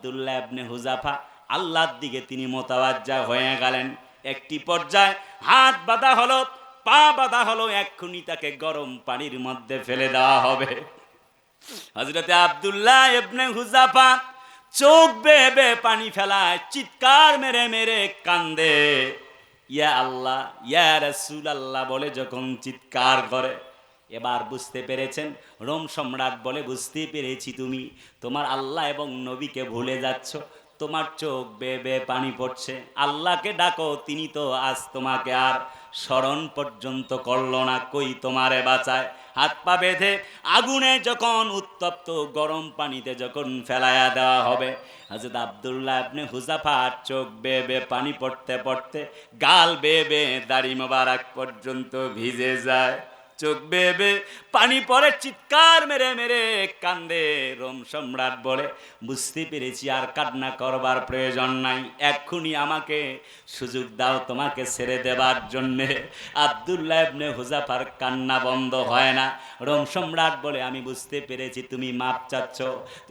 আব্দুল্লাহ ইবনে Hudhafa আল্লাহর দিকে তিনি মোতাওয়াজ্জা হয়ে গেলেন। একটি পর্যায়ে হাত বাঁধা হলো, পা বাঁধা হলো, এক্ষুনি তাকে গরম পানির মধ্যে ফেলে দেওয়া হবে। হযরতে আব্দুল্লাহ ইবনে হুযাফা চোখ বেয়ে বেয়ে পানি ফেলায়, চিৎকার মেরে মেরে কান্দে। ইয়া আল্লাহ, ইয়া রাসূলুল্লাহ বলে যখন চিৎকার করে, এবার বুঝতে পেরেছেন। রোম সম্রাট বলে, বুঝতে পেরেছি তুমি তোমার আল্লাহ এবং নবীকে ভুলে যাচ্ছ, তোমার চোখ বেয়ে বেয়ে পানি পড়ছে। আল্লাহকে ডাকো, তিনি তো আজ তোমাকে আর স্মরণ পর্যন্ত করলো না, কই তোমারে বাঁচায়। হাত পা বেঁধে আগুনে যখন উত্তপ্ত গরম পানিতে যখন ফেলায়া দেওয়া হবে, হযরত আব্দুল্লাহ ইবনে হুযাফার চোখ বেয়ে বেয়ে পানি পড়তে পড়তে গাল বেয়ে বেয়ে দাড়ি মোবারক পর্যন্ত ভিজে যায়। চোখ বেয়ে বেয়ে পানি পড়ে, চিৎকার মেরে মেরে কান্দে। রোম সম্রাট বলে, বুঝতে পেরেছি আর কান্না করবার প্রয়োজন নাই, এক্ষুনি আমাকে সুযোগ দাও তোমাকে ছেড়ে দেবার জন্যে। আব্দুল্লাহ ইবনে হুযাফার কান্না বন্ধ হয় না। রোম সম্রাট বলে, আমি বুঝতে পেরেছি তুমি মাপ চাচ্ছ,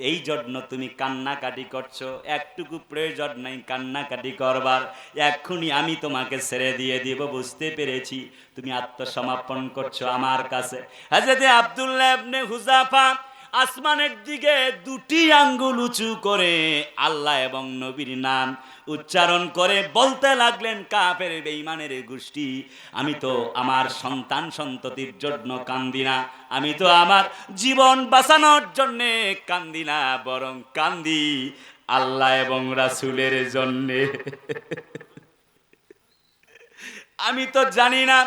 এই জন্য তুমি কান্নাকাটি করছো, একটুকু প্রয়োজন নাই কান্নাকাটি করবার, এক্ষুনি আমি তোমাকে ছেড়ে দিয়ে দিব, বুঝতে পেরেছি তুমি আত্মসমর্পণ করছো আমার কাছে। হযরত আব্দুল্লাহ ইবনে হুযাফা আসমানের দিকে দুটি আঙ্গুল উঁচু করে আল্লাহ এবং নবীর নাম উচ্চারণ করে বলতে লাগলেন, কাফের বেঈমানের গোষ্ঠী, আমি তো আমার সন্তান সন্ততির জন্য কান্দি না, আমি তো আমার জীবন বাঁচানোর জন্য কান্দি না, বরং কান্দি আল্লাহ এবং রাসূলের জন্যে। আমি তো জানি না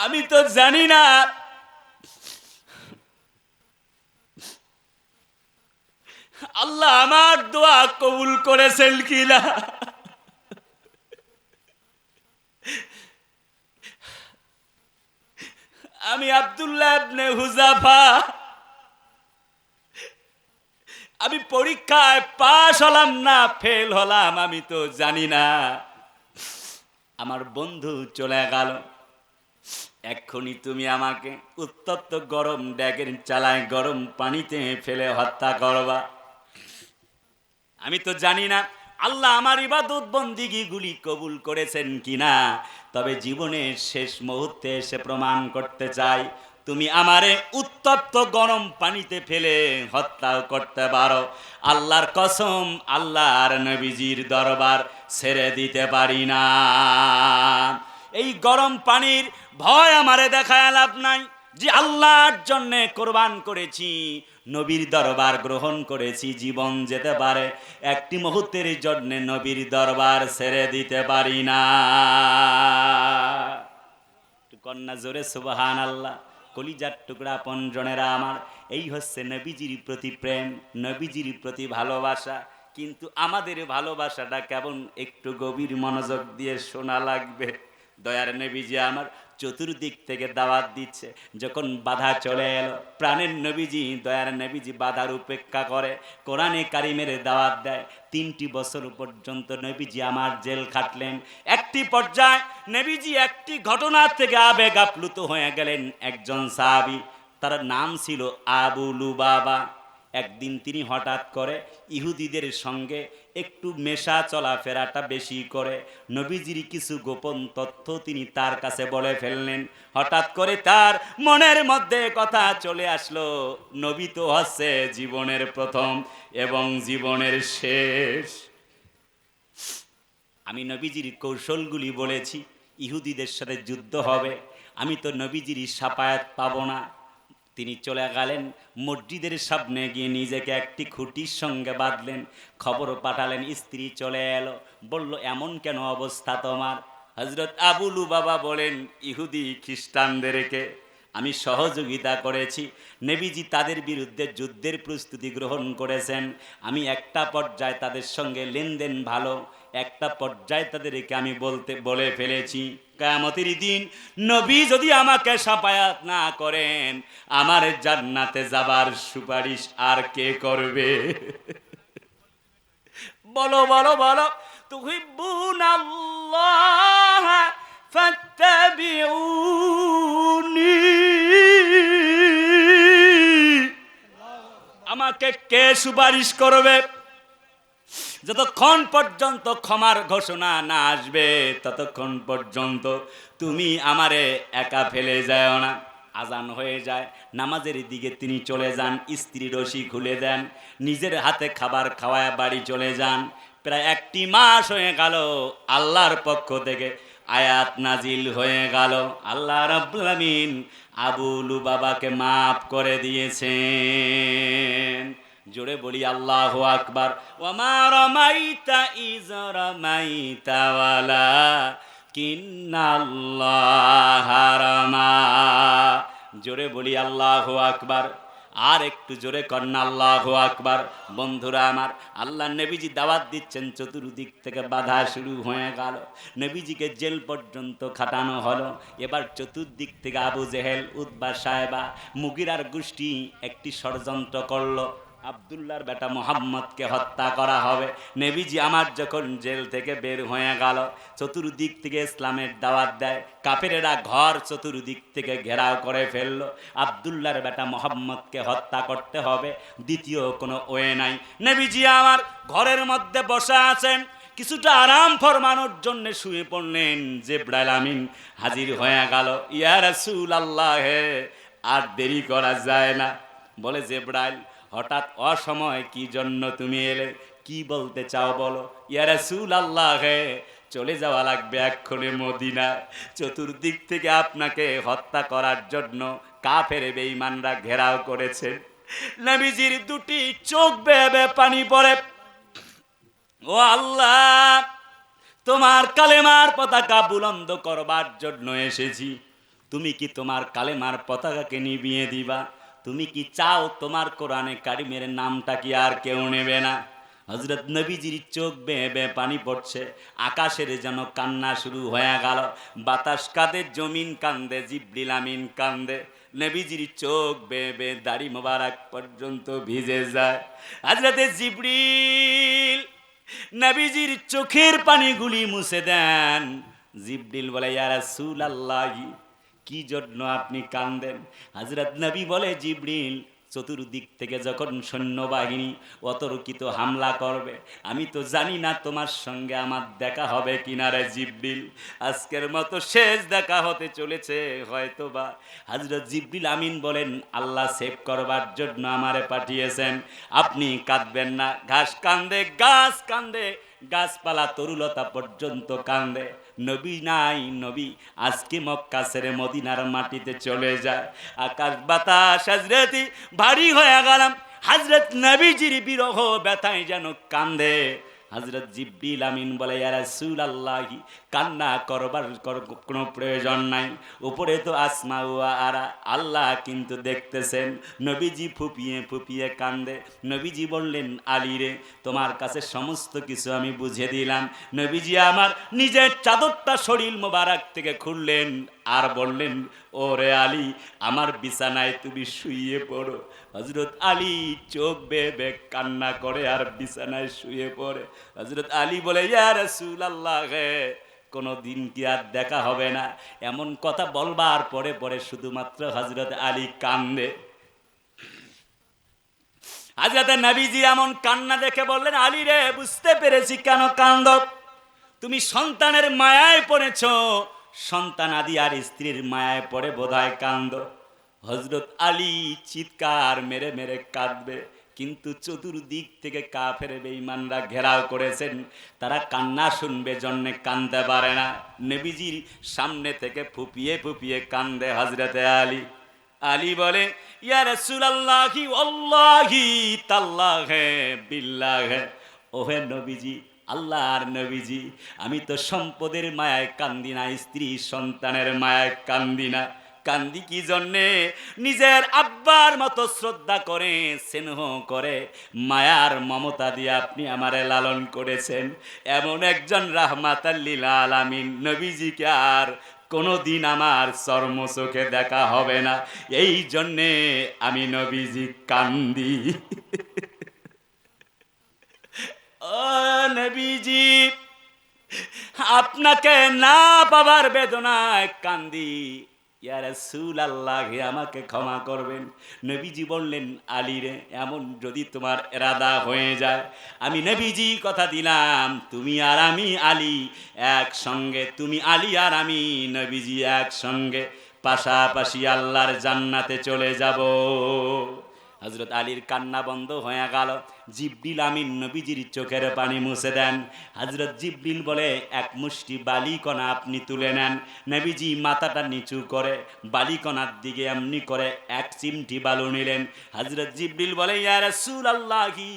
আমি তো জানি না আল্লাহ আমার দোয়া কবুল করেছেন কিনা। আমি আব্দুল্লাহ ইবনে হুযাফা, আমি পরীক্ষায় পাশ হলাম না ফেল হলাম আমি তো জানি না। আমার বন্ধু চলে গেল, এক্ষুনি তুমি আমাকে উত্তপ্ত গরম ড্যাগের চালায় গরম পানিতে ফেলে হত্যা করবা। আমি তো জানি না আল্লাহ আমার ইবাদত বন্দিগিগুলি কবুল করেছেন কিনা, তবে জীবনের শেষ মুহূর্তে এসে প্রমাণ করতে চাই, তুমি আমারে উত্তপ্ত গরম পানিতে ফেলে হত্যাও করতে পারো। আল্লাহর কসম, আল্লাহর নবীজির দরবার ছেড়ে দিতে পারি না। এই গরম পানির ভয় আমারে দেখায় লাভ নাই, যে আল্লাহর জন্যে কোরবান করেছি, নবীর দরবার গ্রহণ করেছি, জীবন যেতে পারে, একটি মুহূর্তের জন্য নবীর দরবার ছেড়ে দিতে পারি না। কন্যা জোরে সুবহানাল্লাহ। কলিজার টুকরা আপনজনেরা আমার, এই হচ্ছে নবীজির প্রতি প্রেম, নবীজির প্রতি ভালোবাসা। কিন্তু আমাদের ভালোবাসাটা কেমন একটু গভীর মনোযোগ দিয়ে শোনা লাগবে। দয়ার নবীজি আমার চতুর্দিক থেকে দাওয়াত দিচ্ছে, যখন বাধা চলে এলো, প্রাণের নবীজি, দয়ার নবীজি বাধার উপেক্ষা করে কোরআনে কারিমের দাওয়াত দেয়। 3টি বছর পর্যন্ত নবীজি আমার জেল খাটলেন। একটি পর্যায়ে নবীজি একটি ঘটনা থেকে আবেগ আপ্লুত হয়ে গেলেন। একজন সাহাবী, তার নাম ছিল আবু লুবাবা। একদিন তিনি হঠাৎ করে ইহুদিদের সঙ্গে একটু মেশা চলাফেরাটা বেশি করে, নবীজির কিছু গোপন তথ্য তিনি তার কাছে বলে ফেললেন। হঠাৎ করে তার মনের মধ্যে কথা চলে আসলো, নবী তো হচ্ছে জীবনের প্রথম এবং জীবনের শেষ। আমি নবীজির কৌশলগুলি বলেছি, ইহুদিদের সাথে যুদ্ধ হবে, আমি তো নবীজির সাফায়াত পাবো না। তিনি চলে গেলেন মসজিদের সামনে গিয়ে নিজেকে একটি খুঁটির সঙ্গে বাঁধলেন, খবর পাঠালেন, স্ত্রী চলে এলো, বলল, এমন কেন অবস্থা তোমার? হযরত আবু লুবাবা বলেন, ইহুদি খ্রিস্টানদেরকে আমি সহযোগিতা করেছি, নবীজি তাদের বিরুদ্ধে যুদ্ধের প্রস্তুতি গ্রহণ করেছেন, আমি একটা পর্যায়ে তাদের সঙ্গে লেনদেন ভালো, একটা পর্যায়ে তাদেরকে আমি বলে ফেলেছি, কিয়ামতের দিন নবী যদি আমাকে শাফায়াত না করেন, আমার জান্নাতে যাবার সুপারিশ আর কে করবে? বলো বলো বলো। তুহিব্বুনাল্লাহ ফাত্তাবিউনি, আমাকে কে সুপারিশ করবে? যতক্ষণ পর্যন্ত ক্ষমার ঘোষণা না আসবে ততক্ষণ পর্যন্ত তুমি আমারে একা ফেলে যাও না। আজান হয়ে যায়, নামাজের দিকে তিনি চলে যান, স্ত্রী রশি খুলে দেন, নিজের হাতে খাবার খাওয়ায় বাড়ি চলে যান। প্রায় 1 মাস হয়ে গেল, আল্লাহর পক্ষ থেকে আয়াত নাজিল হয়ে গেল, আল্লাহ রাব্বুল আমিন আবু লুবাবাকে মাফ করে দিয়েছেন। জোরে বলি আল্লাহু আকবার। ওয়ামা রামাইতা ইয রামাইতা ওয়ালাকিন্নাল্লাহা রামা। জোরে বলি আল্লাহু আকবার। আর একটু জোরে কন্যা আল্লাহু আকবার। বন্ধুরা আমার, আল্লাহ নবীজি দাওয়াত দিচ্ছেন, চতুর্দিক থেকে বাধা শুরু হয়ে গেল, নবীজিকে জেল পর্যন্ত খাটানো হলো। এবার চতুর্দিক থেকে আবু জেহেল, উতবা, সাহেবা, মুগিরার গোষ্ঠী একটি ষড়যন্ত্র করলো, আব্দুল্লাহর বেটা মুহাম্মদকে হত্যা করা হবে। নবীজি আমার যখন জেল থেকে বের হয়ে গেল, চতুর্দিক থেকে ইসলামের দাওয়াত দেয়, কাফেরেরা ঘর চতুর্দিক থেকে ঘেরাও করে ফেললো। আব্দুল্লাহর বেটা মুহাম্মদকে হত্যা করতে হবে, দ্বিতীয় কোনো ওয়ে নাই। নবীজি আমার ঘরের মধ্যে বসা আছেন, কিছুটা আরাম ফরমানোর জন্য শুয়ে পড়লেন। জিবরাইল আমিন হাজির হয়ে গেল। ইয়া রাসূলুল্লাহ, আর দেরি করা যায় না। বলে, জিবরাইল, হঠাৎ অসময় কি জন্য তুমি এলে? কি বলতে চাও বলো। ইয়া রাসূলুল্লাহ, চলে যাওয়া লাগবে এক্ষুনি মদিনা। চতুর্দিক থেকে আপনাকে হত্যা করার জন্য কাফের বেঈমানরা ঘেরাও করেছে। নবীজির দুটি চোখ বেয়ে বেয়ে পানি পড়ে। ও আল্লাহ, তোমার কালেমার পতাকা বুলন্দ করবার জন্য এসেছি। তুমি কি তোমার কালেমার পতাকাকে নিভিয়ে দিবা? তুমি কি চাও তোমার কোরআনে কারিমের নামটা কি আর কেউ নেবে না? হযরত নবীজির চোখ বেয়ে বেয়ে পানি পড়ছে, আকাশের যেন কান্না শুরু হয়ে গেল। বাতাস কাঁদে, জমিন কান্দে, জিবরিল আমিন কান্দে। নবীজির চোখ বেয়ে বেয়ে দাড়ি মোবারক পর্যন্ত ভিজে যায়। হযরতে জিবরিল নবীজির চোখের পানিগুলি মুছে দেন। জিবরিল বলে, ইয়া রাসূলুল্লাহ, কি জন্য আপনি কাঁদেন? হযরত নবী বলে, জিবরিল, চতুর্দিক থেকে যখন সৈন্যবাহিনী অতর্কিত হামলা করবে, আমি তো জানি না তোমার সঙ্গে আমার দেখা হবে কিনা রে জিবরিল। আজকের মতো শেষ দেখা হতে চলেছে হয়তোবা। হযরত জিবরিল আমিন বলেন, আল্লাহ সেভ করবার জন্য আমারে পাঠিয়েছেন, আপনি কাঁদবেন না। ঘাস কান্দে, গাছ কান্দে, গাছপালা তরুলতা পর্যন্ত কান্দে। নবী নাই, নবী আজকে মক্কা ছেড়ে মদিনার মাটিতে চলে যায়। আকাশ বাতাস হযরতি ভারী হয়ে গেলাম। হযরত নবীজির বিরহ ব্যথায় যেন কান্দে। হযরত জিবরিল আমিন বলে, ইয়া রাসূলুল্লাহ, কান্না করবার কোনো প্রয়োজন নাই। উপরে তো আসমা ওয়া আরা, আল্লাহ কিন্তু দেখতেছেন। নবীজি ফুপিয়ে ফুপিয়ে কান্দে। নবীজি বললেন, আলী রে, তোমার কাছে সমস্ত কিছু আমি বুঝিয়ে দিলাম। নবীজি আমার নিজের চাদরটা শরীর মোবারক থেকে খুললেন আর বললেন, ওরে আলী, আমার বিছানায় তুমি শুয়ে পড়ো। হযরত আলী চোখ বেয়ে বেয়ে কান্না করে আর বিছানায় শুয়ে পড়ে। হযরত আলী বলে, ইয়া রাসূলুল্লাহ, কোনো দিন কি আর দেখা হবে না? এমন কথা বলবার পরে পরে শুধুমাত্র হযরত আলী কান্দে। হযরত নবীজি এমন কান্না দেখে বললেন, আলী রে, বুঝতে পেরেছি কেন কান্দ। তুমি সন্তানের মায়ায় পড়েছ, সন্তান আদি আর স্ত্রীর মায়ায় পড়ে বোধহয় কান্দ। হযরত আলী চিৎকার মেরে মেরে কাঁদবে, কিন্তু চতুর্দিক থেকে কাফের বেঈমানরা ঘেরাও করেছেন, তারা কান্না শুনবে জন্য কাঁদতে পারে না। নবীজির সামনে থেকে ফুপিয়ে ফুপিয়ে কান্দে হযরতে আলী। আলী বলে, ইয়া রাসূলুল্লাহি ওয়াল্লাহি তাল্লাহি বিল্লাহি, ওহে নবীজি, আল্লাহর নবীজি, আমি তো সম্পদের মায়ায় কান্দি না, স্ত্রী সন্তানের মায়ায় কান্দি না। কান্দি কি জন্যে? নিজের আব্বার মতো শ্রদ্ধা করে, স্নেহ করে, মায়ার মমতা দিয়ে আপনি আমারে লালন করেছেন। এমন একজন রাহমাতাল লিল আলামিন নবীজিকে আর কোনোদিন আমার চর্ম চোখে দেখা হবে না, এই জন্যে আমি নবীজি কান্দি। ও নবীজি, আপনাকে না পাবার বেদনায় কান্দি, ইয়া রাসূলুল্লাহ আমাকে ক্ষমা করবেন। নবীজি বললেন, আলী রে, এমন যদি তোমার ইরাদা হয়ে যায়, আমি নবীজি কথা দিলাম, তুমি আর আমি আলী একসঙ্গে, তুমি আলী আর আমি নবীজি একসঙ্গে পাশাপাশি আল্লাহর জান্নাতে চলে যাব। হযরত আলীর কান্না বন্ধ হয়ে গেল। জিবরিল আমিন নবীজির চোখের পানি মুছে দেন। হযরত জিবরিল বলে, এক মুষ্টি বালিকণা আপনি তুলে নেন। নবীজি মাথাটা নিচু করে বালিকণার দিকে এমনি করে এক চিমটি বালু নিলেন। হযরত জিবরিল বলে, ইয়া রাসূলুল্লাহি,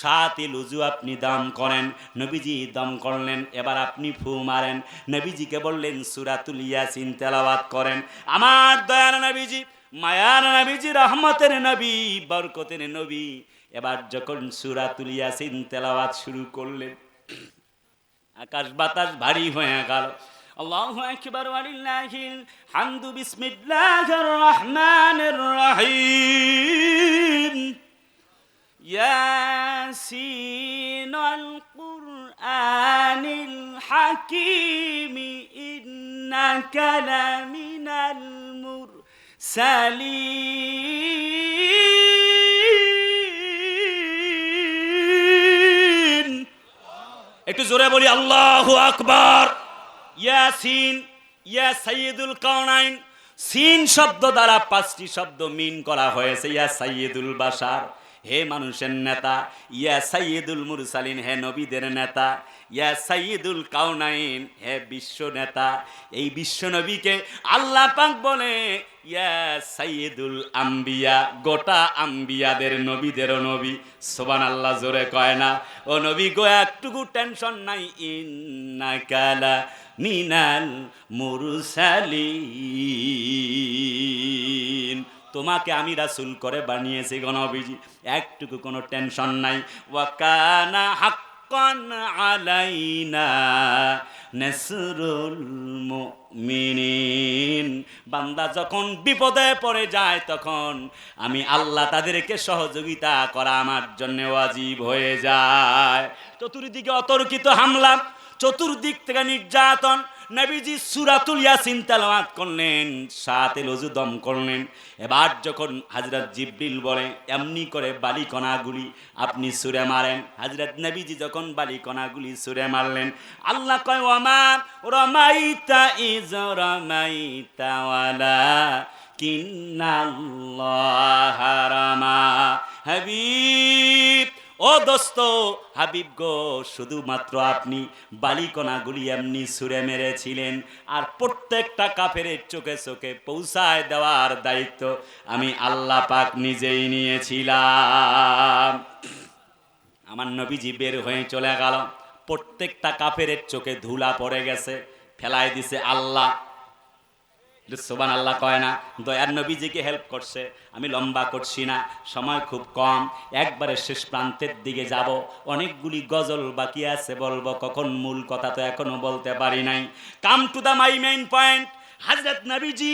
7 লুজু আপনি দম করেন। নবীজি দম করলেন, এবার আপনি ফু মারেন। নবীজিকে বললেন সূরাতুল ইয়াসিন তেলাওয়াত করেন। আমার দয়ার নবীজি, মায়ার নবীজি, রহমতের নবী, বরকতের নবী, এবার যখন সূরাতুল ইয়াসিন তেলাওয়াত শুরু করলেন, আকাশ বাতাস ভারী হয়ে গেল। আল্লাহু আকবার ওয়া লিল্লাহিল হামদু, বিসমিল্লাহির রহমানির রহিম। ইয়াসিন আল কুরআনিল হাকীম, ইন্নাকা লামিনাল মুরসালিন। একটু জোরে বলি আল্লাহু আকবার। ইয়াসিন, ইয়া সাইয়্যিদুল কাওনাইন, সিন শব্দ দ্বারা 5টি শব্দ মিন করা হয়েছে। ইয়া সাইয়্যিদুল বাশার, হে মানুষের নেতা। ইয়া সাইয়্যিদুল মুরসালিন, হে নবীদের নেতা। ইয়া সাইয়্যিদুল কাওনাইন, হে বিশ্ব নেতা। এই বিশ্ব নবীকে আল্লাহ পাক বলে ইয়া সাইয়্যিদুল আম্বিয়া, গোটা আম্বিয়াদের নবীদেরও নবী। সুবহানাল্লাহ, জোরে কয় না? ও নবী গো, একটুকু টেনশন নাই, ইন্নাকা লা মিনাল মুরসালিন, তোমাকে আমি রাসূল করে বানিয়েছি গো নবীজি, একটুকু কোনো টেনশন নাই। ওয়া কানা হাক্কান আলাইনা নাসরুল মুমিনিন, বান্দা যখন বিপদে পড়ে যায় তখন আমি আল্লাহ তাদেরকে সহযোগিতা করা আমার জন্য ওয়াজিব হয়ে যায়। চতুর্দিকে অতর্কিত হামলা, চতুর্দিক থেকে নির্যাতন। নবীজি সূরাতুল ইয়াসিন তেলাওয়াত করলেন, 7 লুজু দম করলেন। এবার যখন হযরত জিবরিল বলে এমনি করে বালিকণাগুলি আপনি ছুঁড়ে মারেন, হযরত নবীজি যখন বালিকণাগুলি ছুঁড়ে মারলেন, আল্লাহ কয়, ওয়ামা রামাইতা ইজ রামাইতা ওয়ালাকিন্নাল্লাহা রামা। হাবিব, ও দোস্ত, হাবিব গো, শুধুমাত্র আপনি বালিকণাগুলি এমনি ছুঁড়ে মেরেছিলেন, আর প্রত্যেকটা কাফেরের চোখে চোখে পৌঁছায় দেওয়ার দায়িত্ব আমি আল্লাহ পাক নিজেই নিয়েছিলাম। আমার নবীজি বের হয়ে চলে গেল, প্রত্যেকটা কাফেরের চোখে ধুলা পড়ে গেছে, ফেলায় দিছে আল্লাহ। সুবহানাল্লাহ কয় না? দয়ার নবীজিকে হেল্প করছে। আমি লম্বা করছি না, সময় খুব কম, একবারে শেষ প্রান্তের দিকে যাব। অনেকগুলি গজল বাকি আছে বলবো, কখন মূল কথা তো এখনো বলতে পারি নাই। Come to the my main point. হযরত নবীজি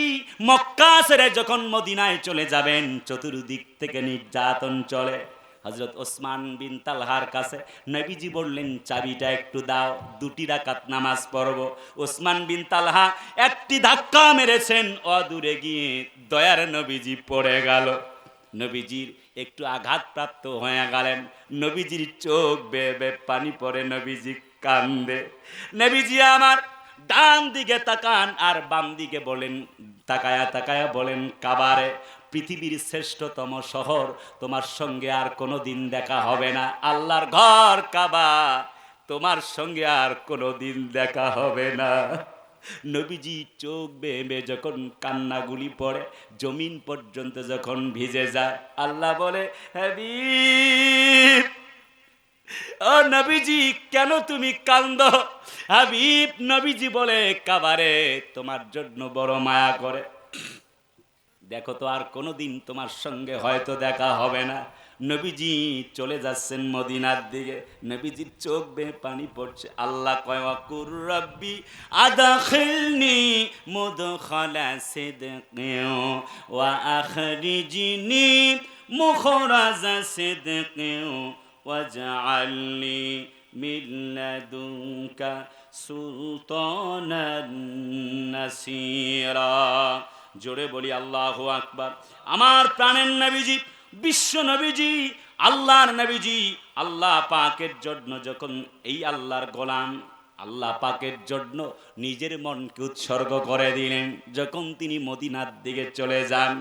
মক্কা ছেড়ে যখন মদিনায় চলে যাবেন, চতুর্দিক থেকে নির্যাতন চলে। হযরত ওসমান বিন তালহার কাছে নবীজি বললেন, চাবিটা একটু দাও, 2 রাকাত নামাজ পড়ব। ওসমান বিন তালহা একটি ধাক্কা মেরেছেন, অদূরে গিয়ে দয়ার নবীজি পড়ে গেল। নবীজির একটু আঘাতপ্রাপ্ত হয়ে গেলেন। নবীজির চোখ বেয়ে বেয়ে পানি পড়ে, নবীজি কান্দে। নবীজি আমার ডান দিকে তাকান আর বাম দিকে বলেন, তাকায়া তাকায়া বলেন, কাবারে, পৃথিবীর শ্রেষ্ঠতম শহর, তোমার সঙ্গে আর কোনো দিন দেখা হবে না। আল্লাহর ঘর কাবা, তোমার সঙ্গে আর কোনো দিন দেখা হবে না। নবীজি চোখ বেয়ে বেয়ে যখন কান্নাগুলি পড়ে, জমিন পর্যন্ত যখন ভিজে যায়, আল্লাহ বলে, হাবিব, ও নবীজি, কেন তুমি কান্দো? হাবিব নবীজি বলে, কাবারে, তোমার জন্য বড় মায়া করে। দেখো তো, আর কোনোদিন তোমার সঙ্গে হয়তো দেখা হবে না। নবীজি চলে যাচ্ছেন মদিনার দিকে, নবীজির চোখ বেয়ে পানি পড়ছে। আল্লাহ কয়, ওয়াকুর রাব্বি আদখিলনি মুদখালা সিদকিন ওয়া আখরিজনি মুখরাজা সিদকিন ওয়াজআলনি মিন লাদুনকা সুলতানান নাসিরা। জোরে বলি আল্লাহু আকবার। আমার প্রাণের নবীজি, বিশ্ব নবীজি, আল্লাহর নবীজি, আল্লাহ পাকের জন্য যখন এই আল্লাহর গোলাম আল্লাহ পাকের জন্য নিজের মনকে উৎসর্গ করে দিলেন, যখন তিনি মদিনার দিকে চলে যান,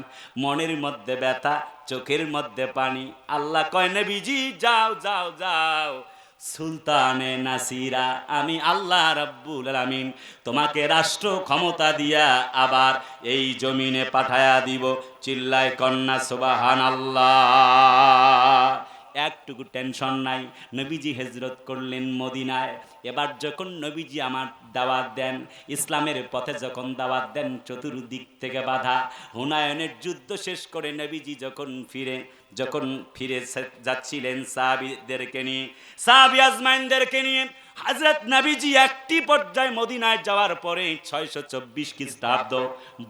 মনের মধ্যে ব্যথা, চোখের মধ্যে পানি। আল্লাহ কয় নবীজি যাও যাও যাও, সুলতানে নাসিরা, আমি আল্লাহ রাব্বুল আলামিন তোমাকে রাষ্ট্র ক্ষমতা দিয়া আবার এই জমিনে পাঠায়া দিব। চিল্লায় কন্যা সুবহানাল্লাহ। একটুকু টেনশন নাই। নবীজি হিজরত করলেন মদিনায়। এবার যখন নবীজি আমার দাওয়াত দেন, ইসলামের পথে যখন দাওয়াত দেন, চতুর্দিক থেকে বাধা। হুনায়নের যুদ্ধ শেষ করে নবীজি যখন ফিরে যাচ্ছিলেন সাহাবীদেরকে নিয়ে, সাহাবী আজমাইনদেরকে নিয়ে, হযরত নবীজি একটি পর্যায়ে মদিনায় যাওয়ার পরে 624 খ্রিস্টাব্দ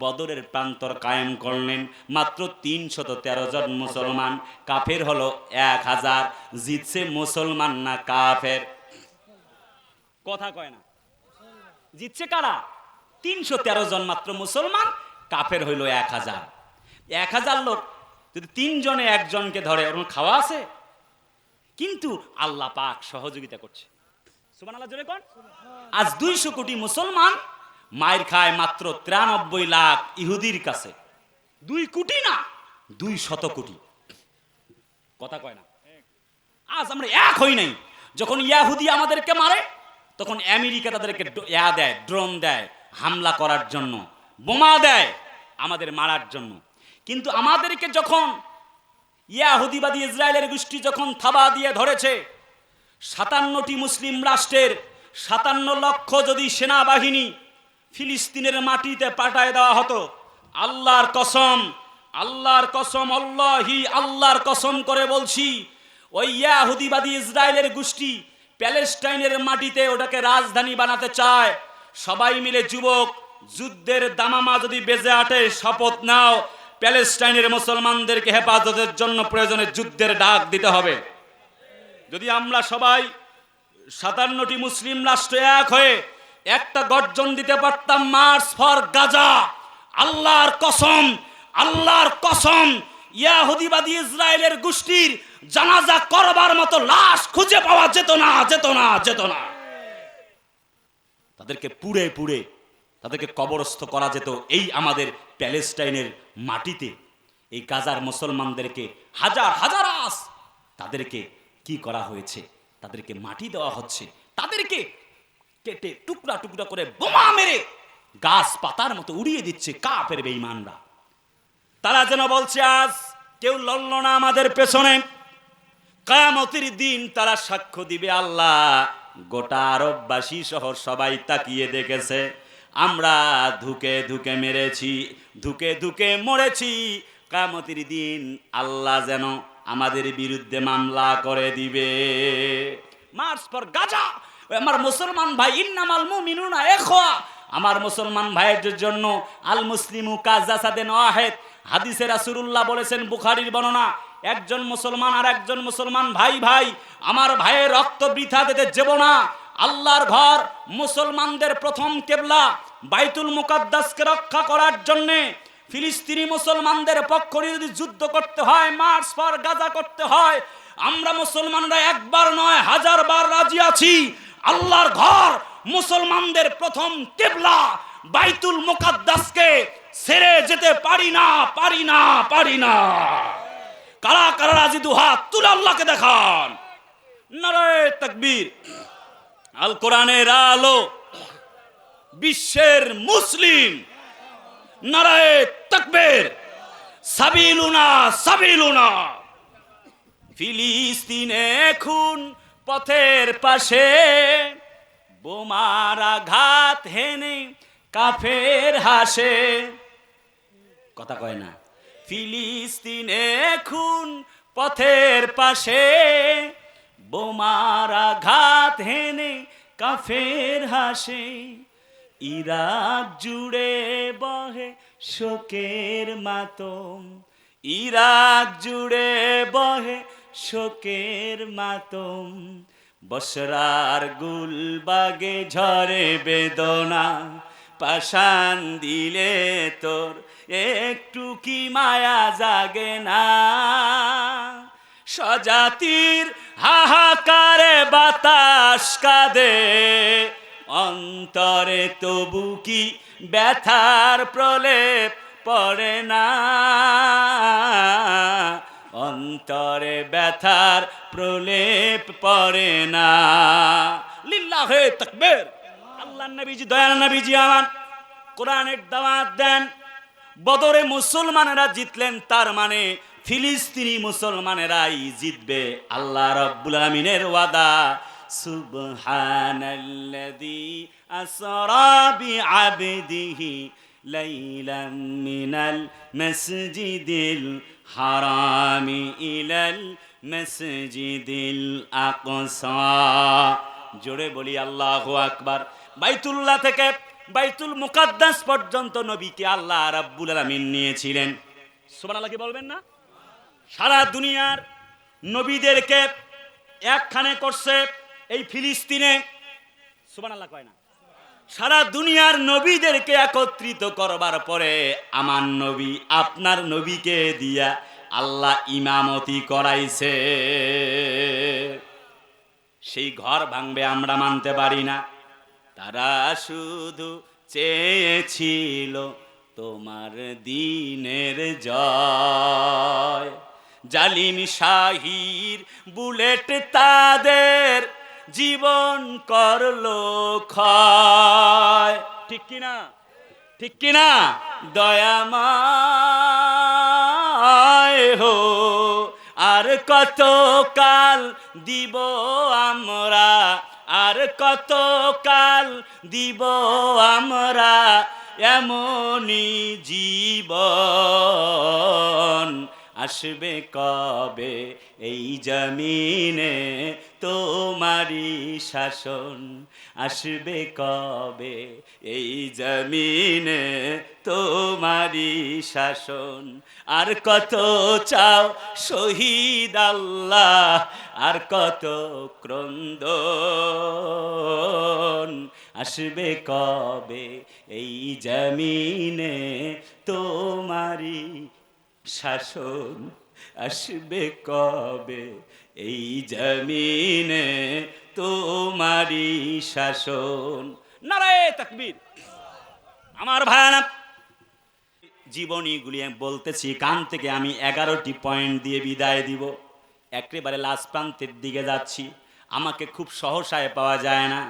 বদরের প্রান্তর কায়েম করলেন। মাত্র 313 জন মুসলমান, কাফের হলো 1000। জিতছে মুসলমান না কাফের? কথা কয় না। জিতছে কারা? 313 জন মাত্র মুসলমান, কাফের হইল 1000। 1000 লোক যদি 3 জনে একজনকে ধরে, ওর খাওয়া আছে? কিন্তু আল্লাহ পাক সহযোগিতা করছে। সুবহানাল্লাহ জোরে কোন। আজ 200 কোটি মুসলমান মায়ের খায় মাত্র 93 লাখ ইহুদির কাছে। 2 কোটি না, 200 কোটি। কথা কয় না। আজ আমরা এক হই নাই। যখন ইহুদি আমাদেরকে মারে, তখন আমেরিকা তাদেরকে দেয়, ড্রোন দেয় হামলা করার জন্য, বোমা দেয় আমাদের মারার জন্য। কিন্তু আমাদেরকে যখন ইহুদিবাদী ইসরায়েলের গোষ্ঠী যখন থাবা দিয়ে ধরেছে, 57টি মুসলিম রাষ্ট্রের 57 লক্ষ যদি সেনাবাহিনী ফিলিস্তিনের মাটিতে পাঠায় দেওয়া হতো, আল্লাহর কসম, আল্লাহর কসম, আল্লাহি, আল্লাহর কসম করে বলছি, ওই ইহুদিবাদী ইসরায়েলের গোষ্ঠী প্যালেস্টাইনের মাটিতে ওটাকে রাজধানী বানাতে চায়। সবাই মিলে যুবক, যুদ্ধের দামামা যদি বেজে ওঠে, শপথ নাও প্যালেস্টাইনের মুসলমানদেরকে হেফাজতের জন্য প্রয়োজনে যুদ্ধের ডাক দিতে হবে। যদি আমরা সবাই 57টি মুসলিম রাষ্ট্র এক হয়ে একটা গর্জন দিতে পারতাম, মার্চ ফর গাজা, আল্লাহর কসম, আল্লাহর কসম, ইহুদিবাদী ইসরায়েলের গোষ্ঠীর জানাজা করবার মতো লাশ খুঁজে পাওয়া যেত না, যেত না, যেত না। তাদেরকে পুড়ে পুড়ে তাদেরকে কবরস্থ করা যেত এই আমাদের প্যালেস্টাইনের মাটিতে। এই গাজার মুসলমানদেরকে হাজার হাজার আস তাদেরকে কি করা হয়েছে? তাদেরকে মাটি দেওয়া হচ্ছে, তাদেরকে কেটে টুকরা টুকরা করে বোমা মেরে গাছ পাতার মতো উড়িয়ে দিচ্ছে কাফের বেঈমানরা। তারা যেন বলছে আজ কেউ লড়ল না আমাদের পেছনে, কিয়ামতের দিন তারা সাক্ষ্য দিবে, আল্লাহ গোটা আরববাসী সহ সবাই তাকিয়ে দেখেছে, আমরা ধুকে ধুকে মেরেছি, ধুকে ধুকে মরেছি। কিয়ামতের দিন আল্লাহ যেন আমাদের বিরুদ্ধে মামলা করে দিবে। March for Gaza. আমার মুসলমান ভাই, ইন্নামাল মুমিনুনা ইখওয়া, আমার মুসলমান ভাইয়ের জন্য আল মুসলিমু কাজাসাদেন ওয়াহিদ। হাদিসে রাসূলুল্লাহ বলেছেন, বুখারীর বর্ণনা, একজন মুসলমান আর একজন মুসলমান ভাই ভাই, আমার ভাইয়ের রক্ত বৃথা দিতে যাব না। আল্লাহর ঘর, মুসলমানদের প্রথম কিবলা, বাইতুল মুকাদ্দাসকে রক্ষা করার জন্য ফিলিস্তিনি মুসলমানদের পক্ষ নিয়ে যদি যুদ্ধ করতে হয়, মার্চ ফর গাজা করতে হয়, আমরা মুসলমানরা একবার নয় 1000 বার রাজি আছি। আল্লাহর ঘর, মুসলমানদের প্রথম কিবলা, বাইতুল মুকাদ্দাসকে ছেড়ে যেতে পারি না, পারি না, পারি না। কারা কারা রাজি? দুহাত তুলে আল্লাহকে দেখান। নারায়ে তাকবীর। আল কোরআনের আলো, বিশ্বের মুসলিম, নারায়ে তাকবীর। সাবিলুনা, সাবিলুনা। ফিলিস্তিনে খুন পথের পাশে, বোমার আঘাত হেনে কাফের হাসে। কথা কয় না। ফিলিস্তিনে খুন পথের পাশে, বোমার আঘাত হেনে কাফের হাসে। ইরাক জুড়ে বহে শোকের মাতম, ইরাক জুড়ে বহে শোকের মাতম। বসরার গুলবাগে ঝরে বেদনা, পাষাণ দিলে তোর একটু কি মায়া জাগে না? স্বজাতির হাহাকারে বাতাস কাঁদে, অন্তরে তবু কি ব্যথার প্রলেপ পড়ে না? অন্তরে ব্যথার প্রলেপ পড়ে না। লিল্লাহে তাকবীর। আল্লাহর নবীজি, দয়াল নবীজি আমার কোরআনের দাওয়াত দেন। বদরে মুসলমানেরা জিতলেন, তার মানে ফিলিস্তিনি মুসলমানেরাই জিতবে। আল্লাহ রাব্বুল আমিনের ওয়াদা, সুবহানাল্লাযী আসরা বিআবদিহি লাইলাম মিনাল মাসজিদিল হারামি ইলাল মসজিদিল আকসা। জোরে বলি আল্লাহু আকবার। বাইতুল্লাহ থেকে বাইতুল মুকাদ্দাস পর্যন্ত নবীকে আল্লাহ রাব্বুল আলামিন নিয়েছিলেন। সুবহানাল্লাহ কি বলবেন না? সারা দুনিয়ার নবীদেরকে একখানে করছে এই ফিলিস্তিনে। সুবহানাল্লাহ কয় না? সারা দুনিয়ার নবীদেরকে একত্রিত করবার পরে আমার নবী, আপনার নবীকে দিয়া আল্লাহ ইমামতি করাইছে। সেই ঘর ভাঙবে আমরা মানতে পারি না। তারা শুধু চেয়েছিল তোমার দিনের জয়। জালিম শাহির বুলেট তাদের জীবন করলো ক্ষয়। ঠিক কিনা? ঠিক কিনা? দয়াময় হো, আর কত কাল দিব আমরা, আর কত কাল দিব আমরা এমনি জীবন। আসবে কবে এই জমিনে তোমারি শাসন? আসবে কবে এই জমিনে তোমারি শাসন? আর কত চাও শহীদ আল্লাহ, আর কত ক্রন্দন? আসবে কবে এই জমিনে তোমারি শাসন? আসবে কবে এই জমিনে তোমারি শাসন? নারায়ে তাকবীর। আমার ভাইরা, জীবনীগুলি বলতেছি কান থেকে, আমি 11টি পয়েন্ট দিয়ে বিদায় দিব। একেবারে লাস্ট প্রান্তের দিকে যাচ্ছি। আমাকে খুব সহসায় পাওয়া যায় না,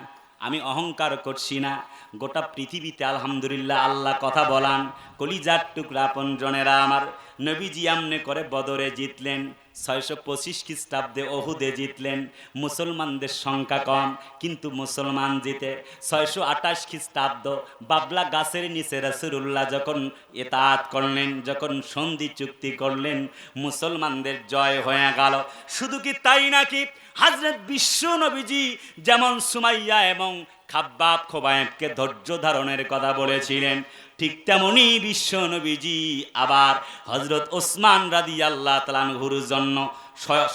আমি অহংকার করছি না। গোটা পৃথিবীতে আলহামদুলিল্লাহ আল্লাহ কথা বলান। কলিজার টুকরা আপনজনেরা আমার, নবীজি আমনে করে বদরে জিতলেন, 625 খ্রিস্টাব্দে ওহুদে জিতলেন। মুসলমানদের সংখ্যা কম, কিন্তু মুসলমান জিতে। 628 খ্রিস্টাব্দ বাবলা গাছের নিচে রাসূলুল্লাহ যখন ইতাআত করলেন, যখন সন্ধি চুক্তি করলেন, মুসলমানদের জয় হয়ে গেল। শুধু কি তাই নাকি, হযরত বিশ্ব নবীজি যেমন সুমাইয়া এবং খাব্বাব খোবায়েবকে ধৈর্য ধারণের কথা বলেছিলেন, ঠিক তেমনি বিশ্ব নবীজি আবার হযরত ওসমান রাদিয়াল্লাহু তাআলা আনহুর জন্য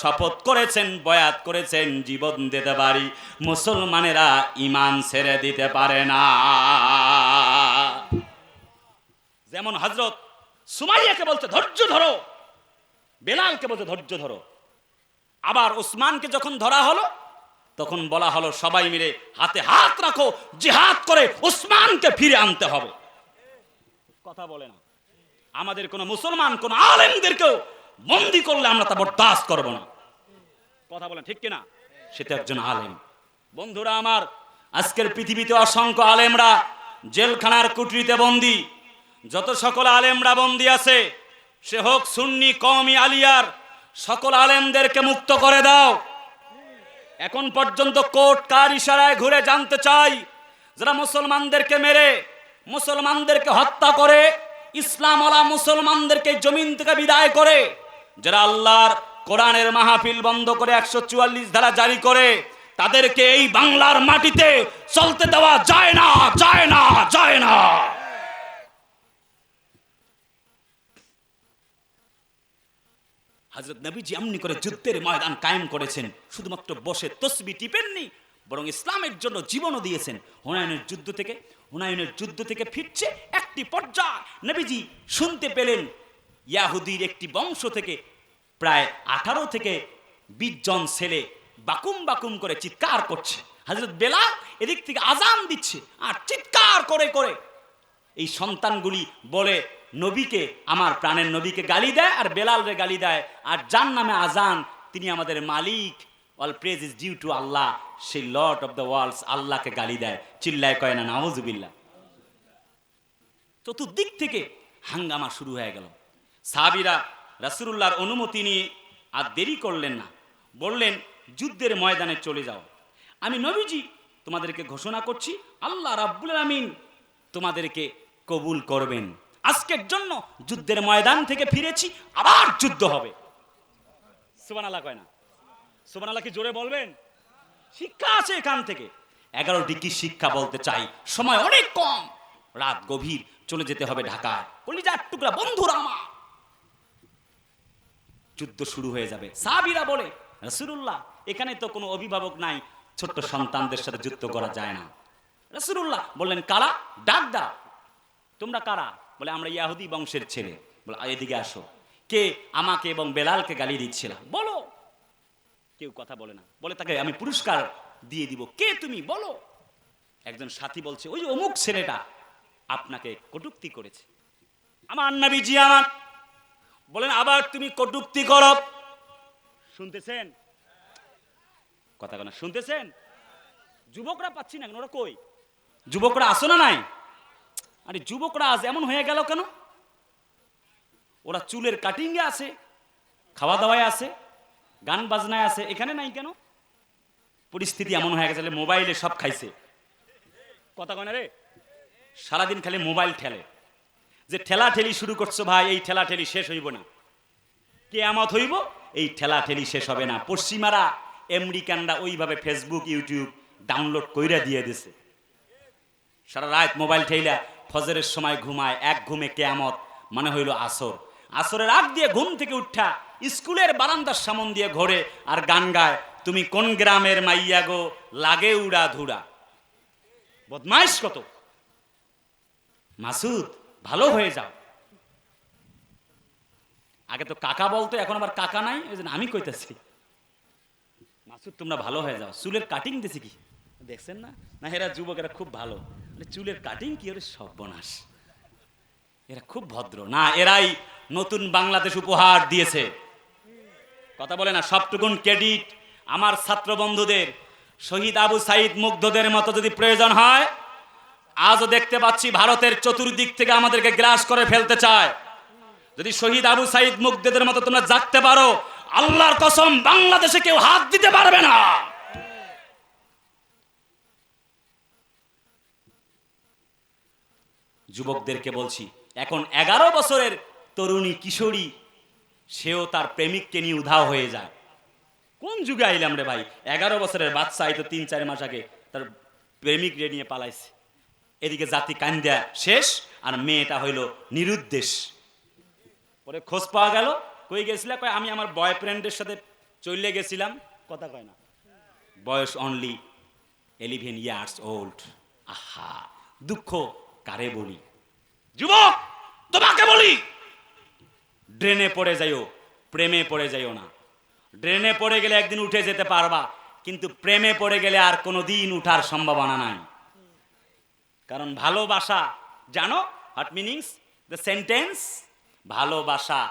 শপথ করেছেন, বয়াত করেছেন, জীবন দিতে পারি, মুসলমানেরা ঈমান ছেড়ে দিতে পারে না। যেমন হযরত সুমাইয়াকে বলতে ধৈর্য ধরো, বেলালকে বলতে ধৈর্য ধরো। আবার ওসমানকে যখন ধরা হলো, তখন বলা হলো সবাই মিলে হাতে হাত রাখো, জিহাদ করে ওসমানকে ফিরে আনতে হবে। কথা বলে না। আমাদের কোন মুসলমান কোন আলেমদেরকেও বন্দী করলে আমরা তা বরদাস্ত করব না। কথা বলেন ঠিক কিনা? সেটা একজন আলেম। বন্ধুরা আমার, আজকের পৃথিবীতে অসংখ্য আলেমরা জেলখানার কুঠরিতে বন্দী। যত সকল আলেমরা বন্দী আছে, সে হোক সুন্নি, কওমি, আলিয়ার, সকল আলেমদেরকে মুক্ত করে দাও। এখন পর্যন্ত কোর্ট কার ইশারায় ঘুরে জানতে চাই, যারা মুসলমানদেরকে মেরে, মুসলমানদেরকে হত্যা করে, ইসলামওয়ালা মুসলমানদেরকে জমিন থেকে বিদায় করে, যারা আল্লাহর কোরআনের মাহফিল বন্ধ করে 144 ধারা জারি করে, তাদেরকে এই বাংলার মাটিতে চলতে দেওয়া যায় না, যায় না, যায় না। হযরত নবীজি এমনি করে যুদ্ধের ময়দান কায়েম করেছেন, শুধুমাত্র বসে তসবিহ টিপেননি, বরং ইসলামের জন্য জীবনও দিয়েছেন। হুনাইনের যুদ্ধ থেকে ফিরছে একটি পর্যায়ে নবীজি শুনতে পেলেন ইয়াহুদির একটি বংশ থেকে প্রায় 18 থেকে 20 জন ছেলে বাকুম বাকুম করে চিৎকার করছে। হযরত বেলাল এদিক থেকে আজান দিচ্ছে আর চিৎকার করে করে এই সন্তানগুলি বলে নবীকে, আমার প্রাণের নবীকে গালি দেয় আর বেলালরে গালি দেয়, আর যার নামে আজান তিনি আমাদের মালিক, all praise is due to Allah, সেই লর্ড অফ দ্য ওয়ার্ল্ডস আল্লাহকে গালি দেয়, চিল্লায় কয় না নাউজুবিল্লাহ। চতুর্দিক থেকে হাঙ্গামা শুরু হয়ে গেল। সাহাবীরা রাসূলুল্লাহর অনুমতি নিয়ে আর দেরি করলেন না, বললেন যুদ্ধের ময়দানে চলে যাও। আমি নবীজি তোমাদেরকে ঘোষণা করছি আল্লাহ রাব্বুল আমিন তোমাদেরকে কবুল করবেন। আজকের জন্য যুদ্ধের ময়দান থেকে ফিরেছি, আবার যুদ্ধ হবে। সুবহানাল্লাহ কয় না? সুবহানাল্লাহ কি জোরে বলবেন? শিক্ষা আছে এখান থেকে। 11 ডিগ্রি শিক্ষা বলতে চাই, সময় অনেক কম, রাত গভীর, চলে যেতে হবে ঢাকায়। কলিজার টুকরা বন্ধুরা আমার, যুদ্ধ শুরু হয়ে যাবে। সাহাবীরা বলে রাসূলুল্লাহ এখানে তো কোনো অভিভাবক নাই, ছোট্ট সন্তানদের সাথে যুদ্ধ করা যায় না। রাসূলুল্লাহ বললেন কারা? ডাক দাও। তোমরা কারা? বলে আমরা ইহুদি বংশের ছেলে। বলে এদিকে আসো। কে আমাকে এবং বেলালকে গালি দিচ্ছিল? বলো। কেউ কথা বলে না। বলে তাকে আমি পুরস্কার দিয়ে দিব। কে তুমি? বলো। একজন সাথী বলছে ওই যে অমুক ছেলেটা আপনাকে কটূক্তি করেছে। আমার নবীজি আমার বলেন আবার তুমি কটূক্তি করো। শুনতেছেন কথা? কেন শুনতেছেন? যুবকরা পাচ্ছি না কেন? ওরা কই? যুবকরা আসো না নাই? আরে যুবকরা আজ এমন হয়ে গেল কেন? ওরা চুলের কাটিংয়ে আছে, খাওয়া দাওয়ায় আছে, গান বাজনায় আছে, এখানে নাই কেন? পরিস্থিতি এমন হয়ে গেছে, মোবাইলে সব খাইছে। কথা কয় না রে? সারাদিন খালি মোবাইল ঠেলে। যে ঠেলা ঠেলি শুরু করছো ভাই, এই ঠেলা ঠেলি শেষ হইব না। কিয়ামত হইব, এই ঠেলা ঠেলি শেষ হবে না। পশ্চিমারা, আমেরিকানরা ওইভাবে ফেসবুক ইউটিউব ডাউনলোড কইরা দিয়ে দিছে। সারা রাত মোবাইল ঠেলা ফজরের সময় ঘুমায়, এক ঘুমে কিয়ামত মানে হইল আসর। আসরের আগ দিয়ে ঘুম থেকে উঠা স্কুলের বারান্দার সামন দিয়ে ঘোরে আর গান গায়, তুমি কোন গ্রামের মাইয়া গো, লাগে উড়া ধুরা। বদমাইশ কত! মাসুদ ভালো হয়ে যাও। আগে তো কাকা বলতো, এখন আবার কাকা নাই, ওই জন্য আমি কইতেছি মাসুদ তোমরা ভালো হয়ে যাও। চুলের কাটিং দিছি কি দেখছেন না? না এরা যুবকেরা খুব ভালো, চুলের কাটিং কি ওরে সর্বনাশ, এরা খুব ভদ্র না, এরাই নতুন বাংলাদেশ উপহার দিয়েছে। কথা বলে না? সবটুকুন ক্রেডিট আমার ছাত্র বন্ধুদের। শহীদ আবু সাইদ মুগ্ধদের মতো যদি প্রয়োজন হয়, আজও দেখতে পাচ্ছি ভারতের চতুর্দিক থেকে আমাদেরকে গ্রাস করে ফেলতে চায়। যদি শহীদ আবু সাইদ মুগ্ধদের মতো তোমরা জাগতে পারো, আল্লাহর কসম বাংলাদেশে কেউ হাত দিতে পারবে না। যুবকদেরকে বলছি, এখন 11 বছরের তরুণী কিশোরী, সেও তার প্রেমিককে নিয়ে উধাও হয়ে যায়। কোন যুগে আইলাম রে ভাই? 11 বছরের বাচ্চা হয়তো 3-4 মাস আগে তার প্রেমিক রে নিয়ে পালাইছে। এদিকে জাতি কান্দা শেষ, আর মেয়েটা হইল নিরুদ্দেশ। পরে খোঁজ পাওয়া গেল, কই গেছিল? কয় আমি আমার বয়ফ্রেন্ডের সাথে চলে গেছিলাম। কথা কয় না? বয়স অনলি 11 ইয়ার্স ওল্ড। আহা, দুঃখ কারে বলি? যুবক তোমাকে বলি, ড্রেনে পড়ে যাইও, প্রেমে পড়ে যাইও না। ড্রেনে পড়ে গেলে একদিন উঠে যেতে পারবা, কিন্তু প্রেমে পড়ে গেলে আর কোনোদিন উঠার সম্ভাবনা নাই। কারণ ভালোবাসা, জানো হোয়াট মিনিংস দ্য সেন্টেন্স? ভালোবাসা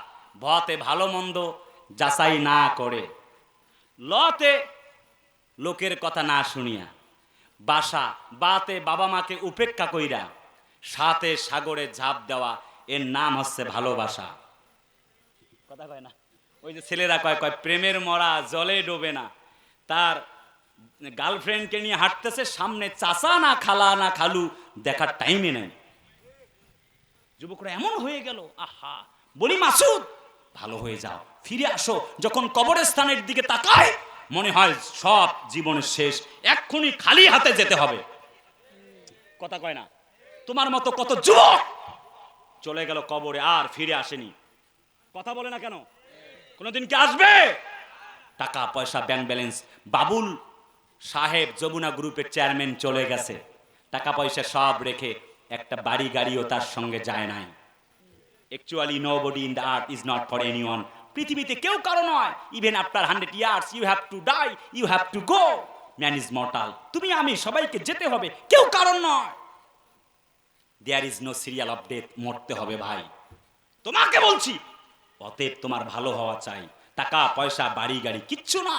ভতে ভালো মন্দ যাচাই না করে, লতে লোকের কথা না শুনিয়া, বাসা বাতে বাবা মাকে উপেক্ষা কইরা, সাথে সাগরে ঝাঁপ দেওয়া, এর নাম হচ্ছে ভালোবাসা। কথা কয় না? ওই যে ছেলেরা কয় কয় প্রেমের মরা জলে ডোবে না। তার গার্লফ্রেন্ডকে নিয়ে হাঁটতেছে, সামনে চাচা না খালা না খালু দেখার টাইমে নেই। যুবকরা এমন হয়ে গেল। আহা, বলি মাসুদ ভালো হয়ে যাও, ফিরে আসো। যখন কবরস্থানের দিকে তাকায় মনে হয় সব জীবনের শেষ, এক্ষুনি খালি হাতে যেতে হবে। কথা কয় না? তোমার মতো কত যুবক চলে গেল কবরে, আর ফিরে আসেনি। কথা বলে না কেন? কোনোদিন কি আসবে? টাকা পয়সা ব্যাংক ব্যালেন্স, বাবুল সাহেব যমুনা গ্রুপের চেয়ারম্যান চলে গেছে, টাকা পয়সা সব রেখে একটা বাড়ি গাড়িও তার সঙ্গে যায় নাই। Actually, nobody in the earth is not for anyone. পৃথিবীতে কেউ কারো নয়। Even after 100 years, you have to die, you have to go. Man is mortal. তুমি আমি সবাইকে যেতে হবে, কেউ কারণ নয়। There is no serial of death. মরতে হবে ভাই, তোমাকে বলছি। অতএব তোমার ভালো হওয়া চাই, টাকা পয়সা বাড়ি গাড়ি কিচ্ছু না।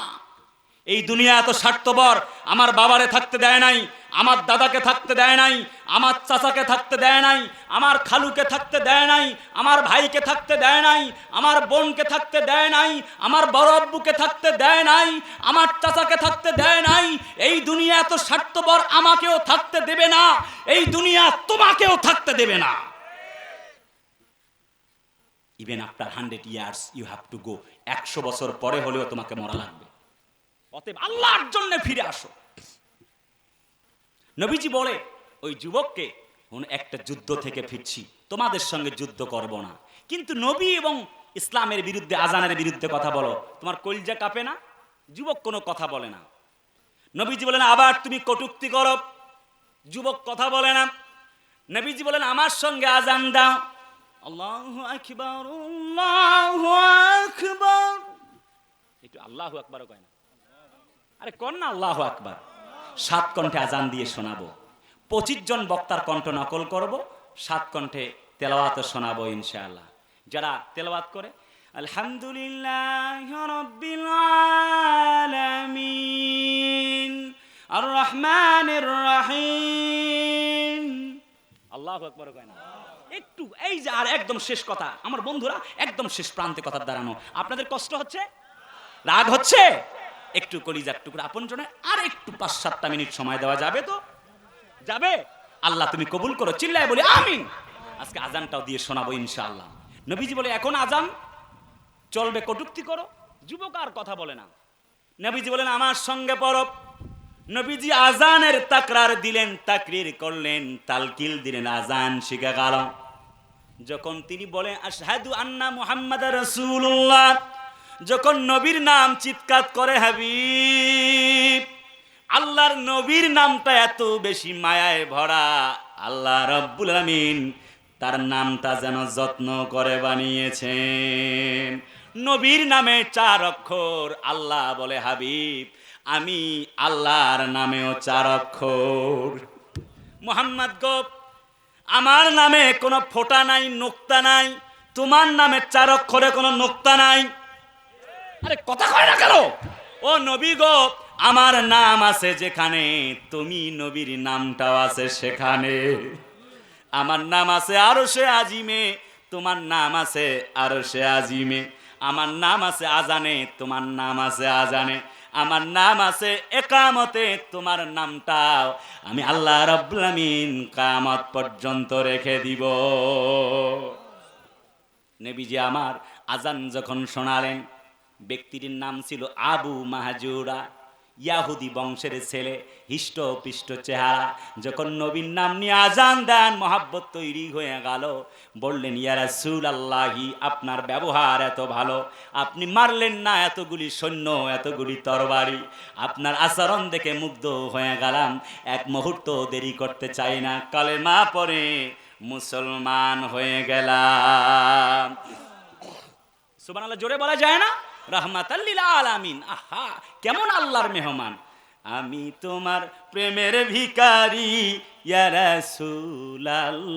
এই দুনিয়া এত স্বার্থপর। আমার বাবারে থাকতে দেয় নাই, আমার দাদাকে থাকতে দেয় নাই, আমার চাচাকে থাকতে দেয় নাই, আমার খালুকে থাকতে দেয় নাই, আমার ভাইকে থাকতে দেয় নাই, আমার বোনকে থাকতে দেয় নাই, আমার বড় আব্বুকে থাকতে দেয় নাই, আমার চাচাকে থাকতে দেয় নাই। এই দুনিয়া এত স্বার্থপর, আমাকেও থাকতে দেবে না। এই দুনিয়া তোমাকেও থাকতে দেবে না। Even after 100 years you have to go. 100 বছর পরে হলেও তোমাকে মরা লাগবে। অতএব আল্লাহর জন্য ফিরে আসো। নবীজি বলে ওই যুবককে, একটা যুদ্ধ থেকে ফিরছি, তোমাদের সঙ্গে যুদ্ধ করব না, কিন্তু নবী এবং ইসলামের বিরুদ্ধে, আজানের বিরুদ্ধে কথা বলো, তোমার কলিজা কাঁপে না? যুবক কোনো কথা বলে না। নবীজি বলেন আবার তুমি কটূক্তি করো, যুবক কথা বলে না। নবীজি বলেন আমার সঙ্গে আজান দাও, আল্লাহু আকবার, আল্লাহু আকবার। একটু আল্লাহু আকবার কয় না? আরে কর না আল্লাহু আকবার। 7 কণ্ঠে আজান দিয়ে শোনাবো। 25 জন বক্তার কণ্ঠ নকল করব, 7 কণ্ঠে তেলাওয়াত শোনাবো ইনশাআল্লাহ। যারা তেলাওয়াত করে আলহামদুলিল্লাহি রাব্বিল আলামিন আর রহমানির রহিম, আল্লাহু আকবার কয় না? একটু এই যে আর একদম শেষ কথা, আমার বন্ধুরা একদম শেষ প্রান্তে কথা দাঁড়ানো, আপনাদের কষ্ট হচ্ছে, রাগ হচ্ছে? একটু কলিজার টুকরা আপন জনে আর একটু 5-7টা মিনিট সময় দেওয়া যাবে তো? যাবে? আল্লাহ তুমি কবুল করো, চিল্লায় বলি আমিন। আজকে আজানটাও দিয়ে শোনাবো ইনশাআল্লাহ। নবীজি বলে এখন আজান চলবে, কটূক্তি করো। যুবক আর কথা বলে না। নবীজি বলেন আমার সঙ্গে পড়ো। নবীজি আজানের তাকরার দিলেন, তাকরির করলেন, তালকিল দিলেন, আজান শিখে গেল। যখন তিনি বলেন আশহাদু আন্না মুহাম্মাদার রাসূলুল্লাহ, যখন নবীর নাম চিৎকার করে হাবিব, আল্লাহর নবীর নামটা এত বেশি মায়ায় ভরা, আল্লাহ রাব্বুল আলামিন তার নামটা যেন যত্ন করে বানিয়েছেন। নবীর নামে 4 অক্ষর। আল্লাহ বলে হাবিব আমি আল্লাহর নামেও 4 অক্ষর। মুহাম্মদ গো, আমার নামে কোনো ফোঁটা নাই, নোক্তা নাই, তোমার নামে 4 অক্ষরে কোনো নোক্তা নাই। আরে কথা কয় না কেন? ও নবী গো, আমার নাম আছে যেখানে, তুমি নবীর নামটাও আছে সেখানে। আমার নাম আছে আরশে আজিমে, তোমার নাম আছে আরশে আজিমে। আমার নাম আছে আজানে, তোমার নাম আছে আজানে। আমার নাম আছে একামতে, তোমার নামটাও আমি আল্লাহ রাব্বুল আমিন কিয়ামত পর্যন্ত রেখে দিব। নবীজি আমার আজান যখন শোনালেন, ব্যক্তিটির নাম ছিল আবু মাহজুরা, ইয়াহুদি বংশের ছেলে, হিষ্ট পিষ্ট চেহারা। যখন নবীর নাম নিয়ে আজান দেন, মহাব্বত তৈরি হয়ে গেল। বললেন ইয়া রাসূলুল্লাহি, আপনার ব্যবহার এত ভালো, আপনি মারলেন না এতগুলি সৈন্য, এতগুলি তরবারি, আপনার আচরণ দেখে মুগ্ধ হয়ে গেলাম। এক মুহূর্ত দেরি করতে চাই না, কালেমা পড়ে মুসলমান হয়ে গেলাম। সুবহানাল্লাহ জোরে বলা যায় না? রাহমাতাল লিল আলামিন। আহা, কেমন আল্লাহর মেহমান। আমি তোমার প্রেমের ভিখারি ইয়া রাসূলুল্লাহ,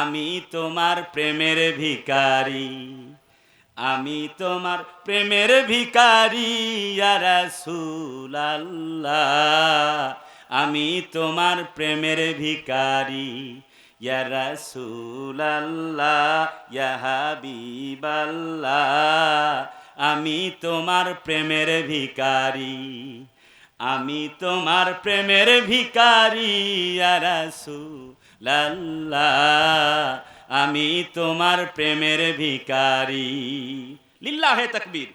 আমি তোমার প্রেমের ভিখারি, আমি তোমার প্রেমের ভিখারি ইয়া রাসূলুল্লাহ, আমি তোমার প্রেমের ভিখারি ইয়া রাসূলুল্লাহ, ইয়া হাবিবাল্লাহ, আমি তোমার প্রেমের ভিখারি, আমি তোমার প্রেমের ভিখারি ইয়া রাসূলুল্লাহ, আমি তোমার প্রেমের ভিখারি। লিল্লাহে তাকবীর।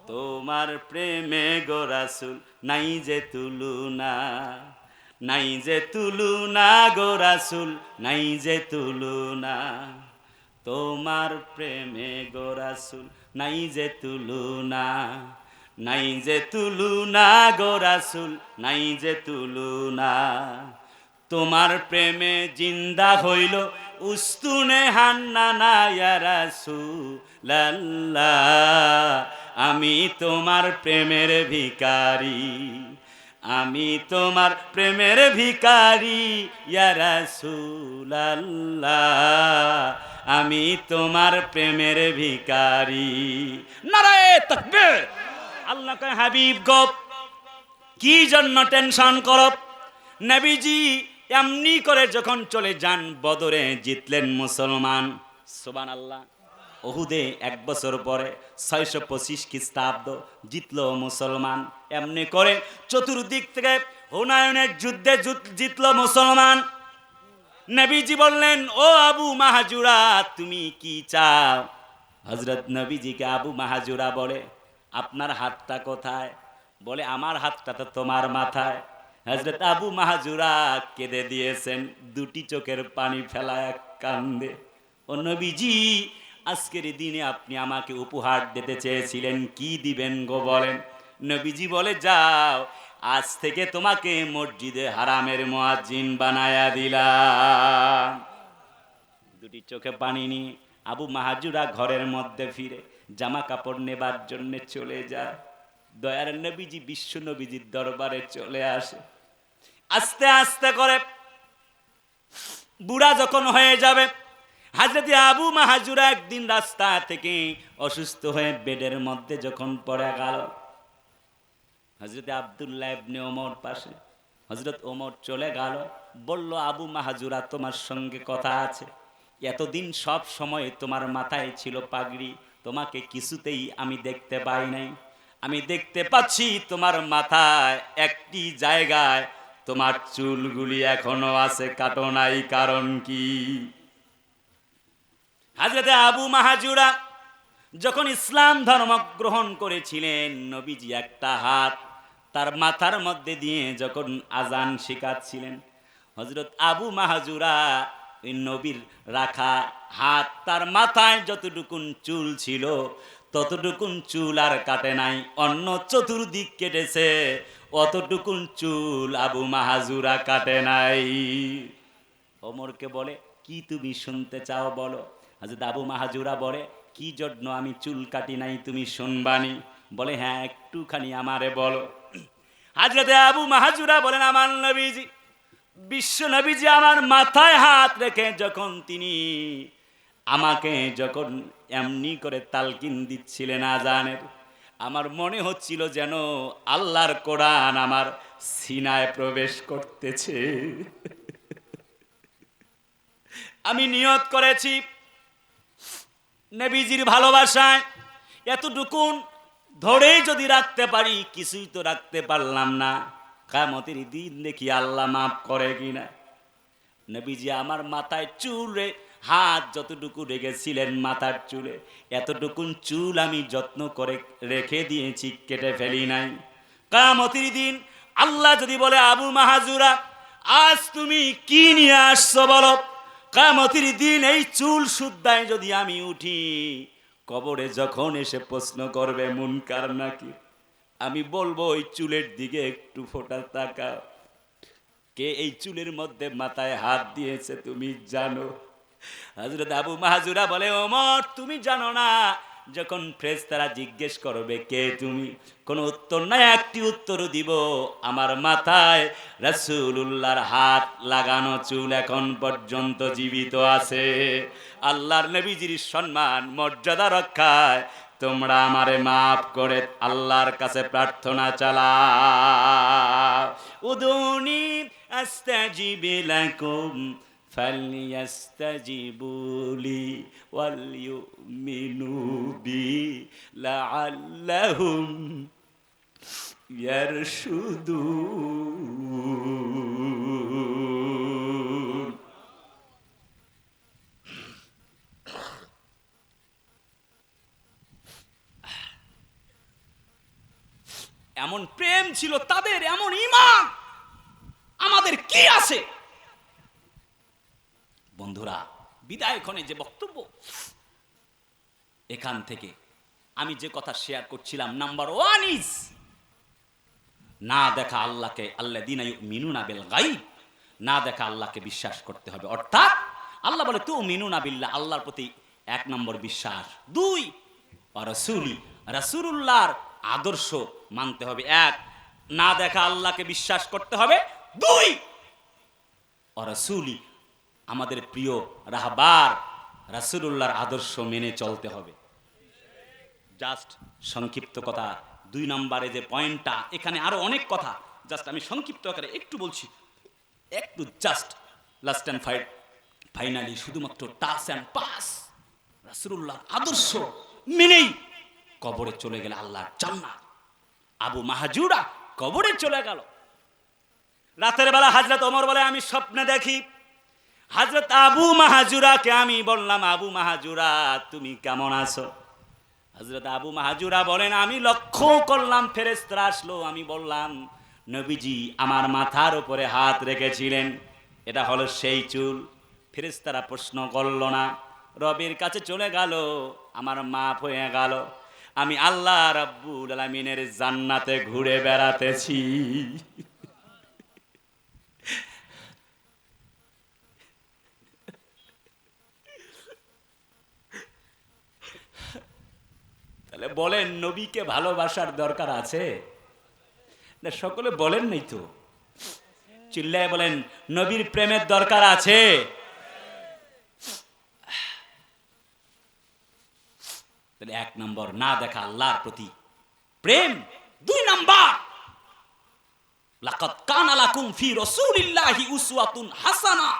তোমার প্রেমে গো রাসূল নাই যে তুলনা, নাই যে তুলনা গো রাসূল, নাই যে তুলনা। তোমার প্রেমে গো রাসূল নাই যে তুলনা, নাই যে তুলনা গো রাসূল, নাই যে তুলনা। তোমার প্রেমে জিন্দা হইল উস্তুনে হান্নানা ইয়া রাসূলাল্লাহ, আমি তোমার প্রেমের ভিখারি, আমি তোমার প্রেমের ভিখারি ইয়া রাসূলাল্লাহ, আমি তোমার প্রেমের ভিখারি। নারায়ে তাকবীর। আল্লাহ কয় হাবিব গো কি জন্য টেনশন করো? নবীজি এমনি করে যখন চলে যান, বদরে জিতলেন মুসলমান, সুবহানাল্লাহ। ওহুদে 1 বছর পরে 625 খ্রিস্টাব্দ জিতলো মুসলমান। এমনি করে চতুর্দিক থেকে হুনায়নের যুদ্ধে জিতলো মুসলমান। নবীজি বললেন, ও আবু মাহাজুরা তুমি কি চাও? হযরত নবীজিকে আবু মাহাজুরা বলে, আপনার হাতটা কোথায়? বলে, আমার হাতটা তো তোমার মাথায়। হযরত আবু মাহাজুরা কেঁদে দিয়েছেন, দুটি চোখের পানি ফেলায় কান্দে। ও নবীজি, আজকের দিনে আপনি আমাকে উপহার দিতে চেয়েছিলেন, কি দিবেন গো বলেন? নবীজি বলে, যাও, আজ থেকে তোমাকে মসজিদে হারামের মুয়াজ্জিন বানায়া দিলাম। দুটি চোখে পানি নিয়ে আবু মাহাজুরা ঘরের মধ্যে ফিরে জামা কাপড় নেবার জন্য চলে যায়। দয়ার নবীজি বিশ্ব নবীজির দরবারে চলে আসে। আস্তে আস্তে করে বুড়া যখন হয়ে যাবে, হযরত আবু মাহাজুরা একদিন রাস্তা থেকে অসুস্থ হয়ে বেডের মধ্যে যখন পড়ে গেল, হযরত আব্দুল্লাহ ইবনে ওমর পাশে, হযরত ওমর চলে গেল, বলল, আবু মাহাজুরা তোমার সঙ্গে কথা আছে। এতদিন সব সময় তোমার মাথায় ছিল পাগড়ি, তোমাকে কিছুতেই আমি দেখতে পাই নাই। আমি দেখতে পাচ্ছি তোমার মাথায় একটি জায়গায় তোমার চুলগুলি এখনো আছে, কাটো নাই, কারণ কি? হযরত আবু মাহাজুরা যখন ইসলাম ধর্ম গ্রহণ করেছিলেন, নবীজি একটা হাত তার মাথার মধ্যে দিয়ে যখন আজান শেখাচ্ছিলেন, হযরত আবু মাহাজুরা ওই নবীর রাখা হাত তার মাথায় যতটুকুন চুল ছিল ততটুকুন চুল আর কাটে নাই, অন্য চতুর্দিক কেটেছে, অতটুকুন চুল আবু মাহাজুরা কাটে নাই। ওমরকে বলে, কি তুমি শুনতে চাও বলো? হযরত আবু মাহাজুরা বলে, কি জন্য আমি চুল কাটি নাই তুমি শুনবানি? বলে, হ্যাঁ একটুখানি আমারে বলো। হযরত আবু মাহাজুরা বলেন, আমার নবীজি, বিশ্ব নবীজি আমার মাথায় হাত রেখে যখন তিনি আমাকে যখন এমনি করে তালকিন দিচ্ছিলেন আজানের, আমার মনে হচ্ছিল যেন আল্লাহর কোরআন আমার সিনায় প্রবেশ করতেছে। আমি নিয়ত করেছি নবীজির ভালোবাসায় এতটুকুন ধরেই যদি রাখতে পারি, কিছুই তো রাখতে পারলাম না, কিয়ামতের দিন দেখি আল্লাহ মাফ করে কিনা। নবীজি আমার মাথায় চুলে হাত যতটুকু রেখেছিলেন মাথার চুলে, এতটুকুন চুল আমি যত্ন করে রেখে দিয়েছি, কেটে ফেলি নাই। কিয়ামতের দিন আল্লাহ যদি বলে, আবু মাহাজুরা আজ তুমি কি নিয়ে আসছো বলো? কিয়ামতের দিন এই চুল সুদ্দায় যদি আমি উঠি, কবরে যখন এসে প্রশ্ন করবে মুনকার নাকি, আমি বলবো ওই চুলের দিকে একটু ফোঁটা তাকাও, কে এই চুলের মধ্যে মাথায় হাত দিয়েছে তুমি জানো? হযরত আবু মাহাজুরা বলে, ওমর তুমি জানো না? যখন ফেরেশতারা জিজ্ঞেস করবে কে তুমি, কোনো উত্তর নাই, একটি উত্তর দিব, আমার মাথায় রাসূলুল্লাহর হাত লাগানো চুল এখন পর্যন্ত জীবিত আছে। আল্লাহর নবীজির সম্মান মর্যাদা রক্ষায় তোমরা আমারে মাফ করে আল্লাহর কাছে প্রার্থনা চালাও। উদুনি আস্তাজিব লাকুম ফালইয়াস্তাজিবু লি ওয়ালইউমিনু বি লাআল্লাহুম ইয়ারশুদুন। এমন প্রেম ছিল তাদের, এমন ঈমান, আমাদের কি আছে? বন্ধুরা, বিদায় ক্ষণে যে বক্তব্য এখান থেকে আমি যে কথা শেয়ার করছিলাম, নাম্বার 1 ইজ না দেখা আল্লাহকে, আল্লাযীনা ইউমিনুনা বিল গায়ব, না দেখা আল্লাহকে বিশ্বাস করতে হবে। অর্থাৎ আল্লাহ বলে তুমিনুনা বিল্লাহ, আল্লাহর প্রতি 1 নম্বর বিশ্বাস। 2 রাসূলি, রাসূলুল্লাহর আদর্শ মানতে হবে। 1 না দেখা আল্লাহকে বিশ্বাস করতে হবে। 2 রাসূলি, আমাদের প্রিয় রাহবার রাসূলুল্লাহর আদর্শ মেনে চলতে হবে। জাস্ট সংক্ষিপ্ত কথা, 2 নম্বরে যে পয়েন্টটা, এখানে আরো অনেক কথা, জাস্ট আমি সংক্ষিপ্ত আকারে একটু বলছি, একটু জাস্ট লাস্ট অ্যান্ড ফাইনালি শুধুমাত্র টাচ অ্যান্ড পাস। রাসূলুল্লাহর আদর্শ মেনেই কবরে চলে গেলে আল্লাহর জান্নাত। আবু মাহাজুরা কবরে চলে গেল। রাতের বেলা হযরত ওমর বলে আমি স্বপ্নে দেখি হযরত আবু মাহাজুরাকে আমি বললাম, আবু মাহাজুরা তুমি কেমন আছো? হযরত আবু মাহাজুরা বলেন আমি লক্ষ্য করলাম ফেরেশতারা আসলো, আমি বললাম নবীজি আমার মাথার উপরে হাত রেখেছিলেন, এটা হলো সেই চুল। ফেরেশতারা প্রশ্ন করলো না, রবের কাছে চলে গেল, আমার মাফ হয়ে গেল, আমি আল্লাহ রাব্বুল আলামিনের জান্নাতে ঘুরে বেড়াতেছি। তাহলে বলেন নবীকে ভালোবাসার দরকার আছে না? সকলে বলেন নাই তো, চিল্লায় বলেন নবীর প্রেমের দরকার আছে। তাহলে 1 নম্বর না দেখা আল্লাহর প্রতি প্রেম। 2 নম্বর লাকাদ কানা লাকুম ফি রাসূলিল্লাহি উসওয়াতুন হাসানা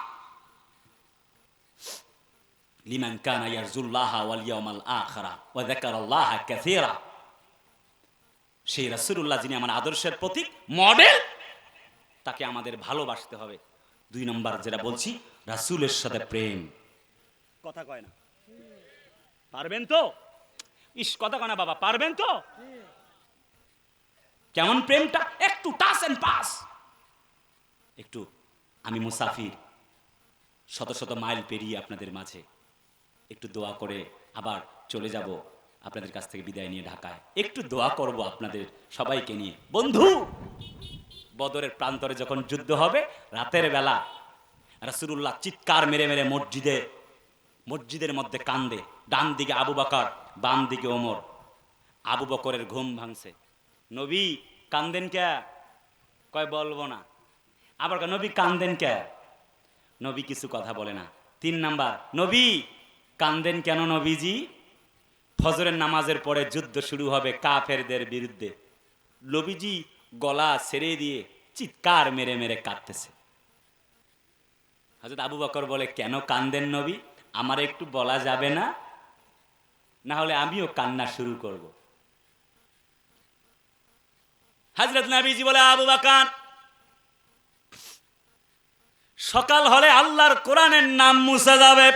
লিমান কানা ইয়ারজুল্লাহা ওয়াল ইয়াউমাল আখিরা ওয়া যাকারাল্লাহা কাসীরা। সেই রাসূলুল্লাহ যিনি আমার আদর্শের প্রতীক, মডেল, তাকে আমাদের ভালোবাসতে হবে। 2 নম্বর যেটা বলছি, রাসূলের সাথে প্রেম। কথা কয় না, পারবেন তো? ইস, কথা কয় না বাবা, পারবেন তো? কেমন প্রেমটা? একটু টাচ এন্ড পাস। একটু আমি মুসাফির, শত শত মাইল পেরিয়ে আপনাদের মাঝে, একটু দোয়া করে আবার চলে যাব আপনাদের কাছ থেকে বিদায় নিয়ে ঢাকায়। একটু দোয়া করব আপনাদের সবাইকে নিয়ে। বন্ধু, বদরের প্রান্তরে যখন যুদ্ধ হবে, রাতের বেলা রাসূলুল্লাহ চিৎকার মেরে মেরে মসজিদের মধ্যে কান্দে। ডান দিকে আবু বকর, বাম দিকে ওমর। আবু বকরের ঘুম ভাঙছে। নবী কান্দেন কে? কয় বলবো না। আবার নবী কান্দেন কে? নবী কিছু কথা বলে না। 3 নাম্বার, নবী কান্দেন কেন নবীজি? ফজরের নামাজের পরে যুদ্ধ শুরু হবে কাফেরদের বিরুদ্ধে। নবীজি গলা ছেড়ে দিয়ে চিৎকার মেরে মেরে কাঁদতেছে। হযরত আবু বকর বলে কেন কান্দেন নবী? আমার একটু বলা যাবে না? না হলে আমিও কান্না শুরু করব। হযরত নবীজি বলে আবু বকর, সকাল হলে আল্লাহর কোরআনের নাম মুছে যাবে।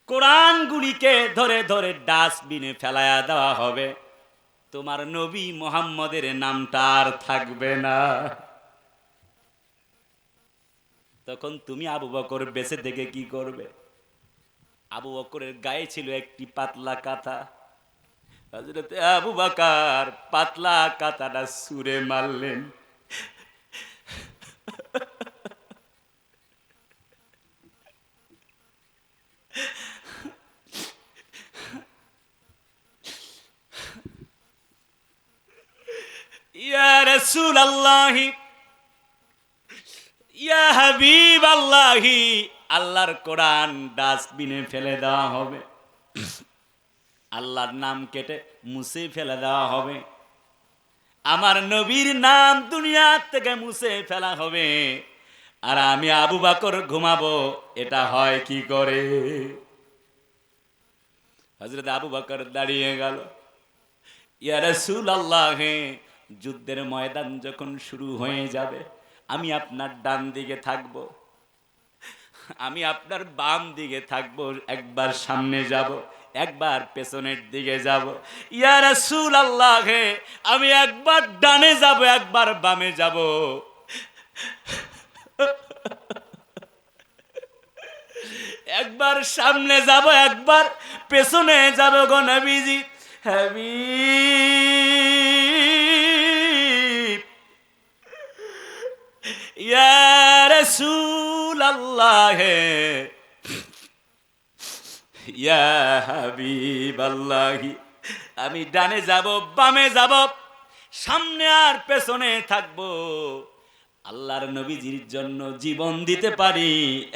কোরআনগুলিকে ধরে ধরে ডাস্টবিনে ফেলায়া দেওয়া হবে। তোমার নবী মুহাম্মদের নামটা আর থাকবে না। তখন তুমি আবু বকর বেঁচে থেকে কি করবে? আবু বকরের গায়ে ছিল একটি পাতলা কাঁথা। হযরত আবু বকর পাতলা কাঁথাটা ছুঁড়ে মারলেন। ইয়া রাসূলুল্লাহি, ইয়া হাবিবাল্লাহি, আল্লাহর কোরআন ডাস্টবিনে ফেলে দেওয়া হবে। আল্লাহর নাম কেটে মুছে ফেলে দেওয়া হবে। আমার নবীর নাম দুনিয়া থেকে মুছে ফেলা হবে। আর আমি আবু বকর ঘুমাবো, এটা হয় কি করে? হযরত আবু বকর দাঁড়িয়ে গেল। ইয়া রাসূলুল্লাহ, যুদ্ধের ময়দান যখন শুরু হয়ে যাবে, আমি আপনার ডান দিকে থাকব, আমি আপনার বাম দিকে থাকব। একবার সামনে যাব, একবার পেছনের দিকে যাব। ইয়া রাসূলুল্লাহ, আমি একবার ডানে যাব, একবার বামে যাব। একবার সামনে যাব, একবার পেছনে যাব গো নবীজি। হাবিব ইয়া রাসূলুল্লাহ, ইয়া হাবিবাল্লাহ, আমি ডানে যাব, বামে যাব, সামনে আর পেছনে থাকবো, আল্লাহর নবীজির জন্য জীবন দিতে পারি,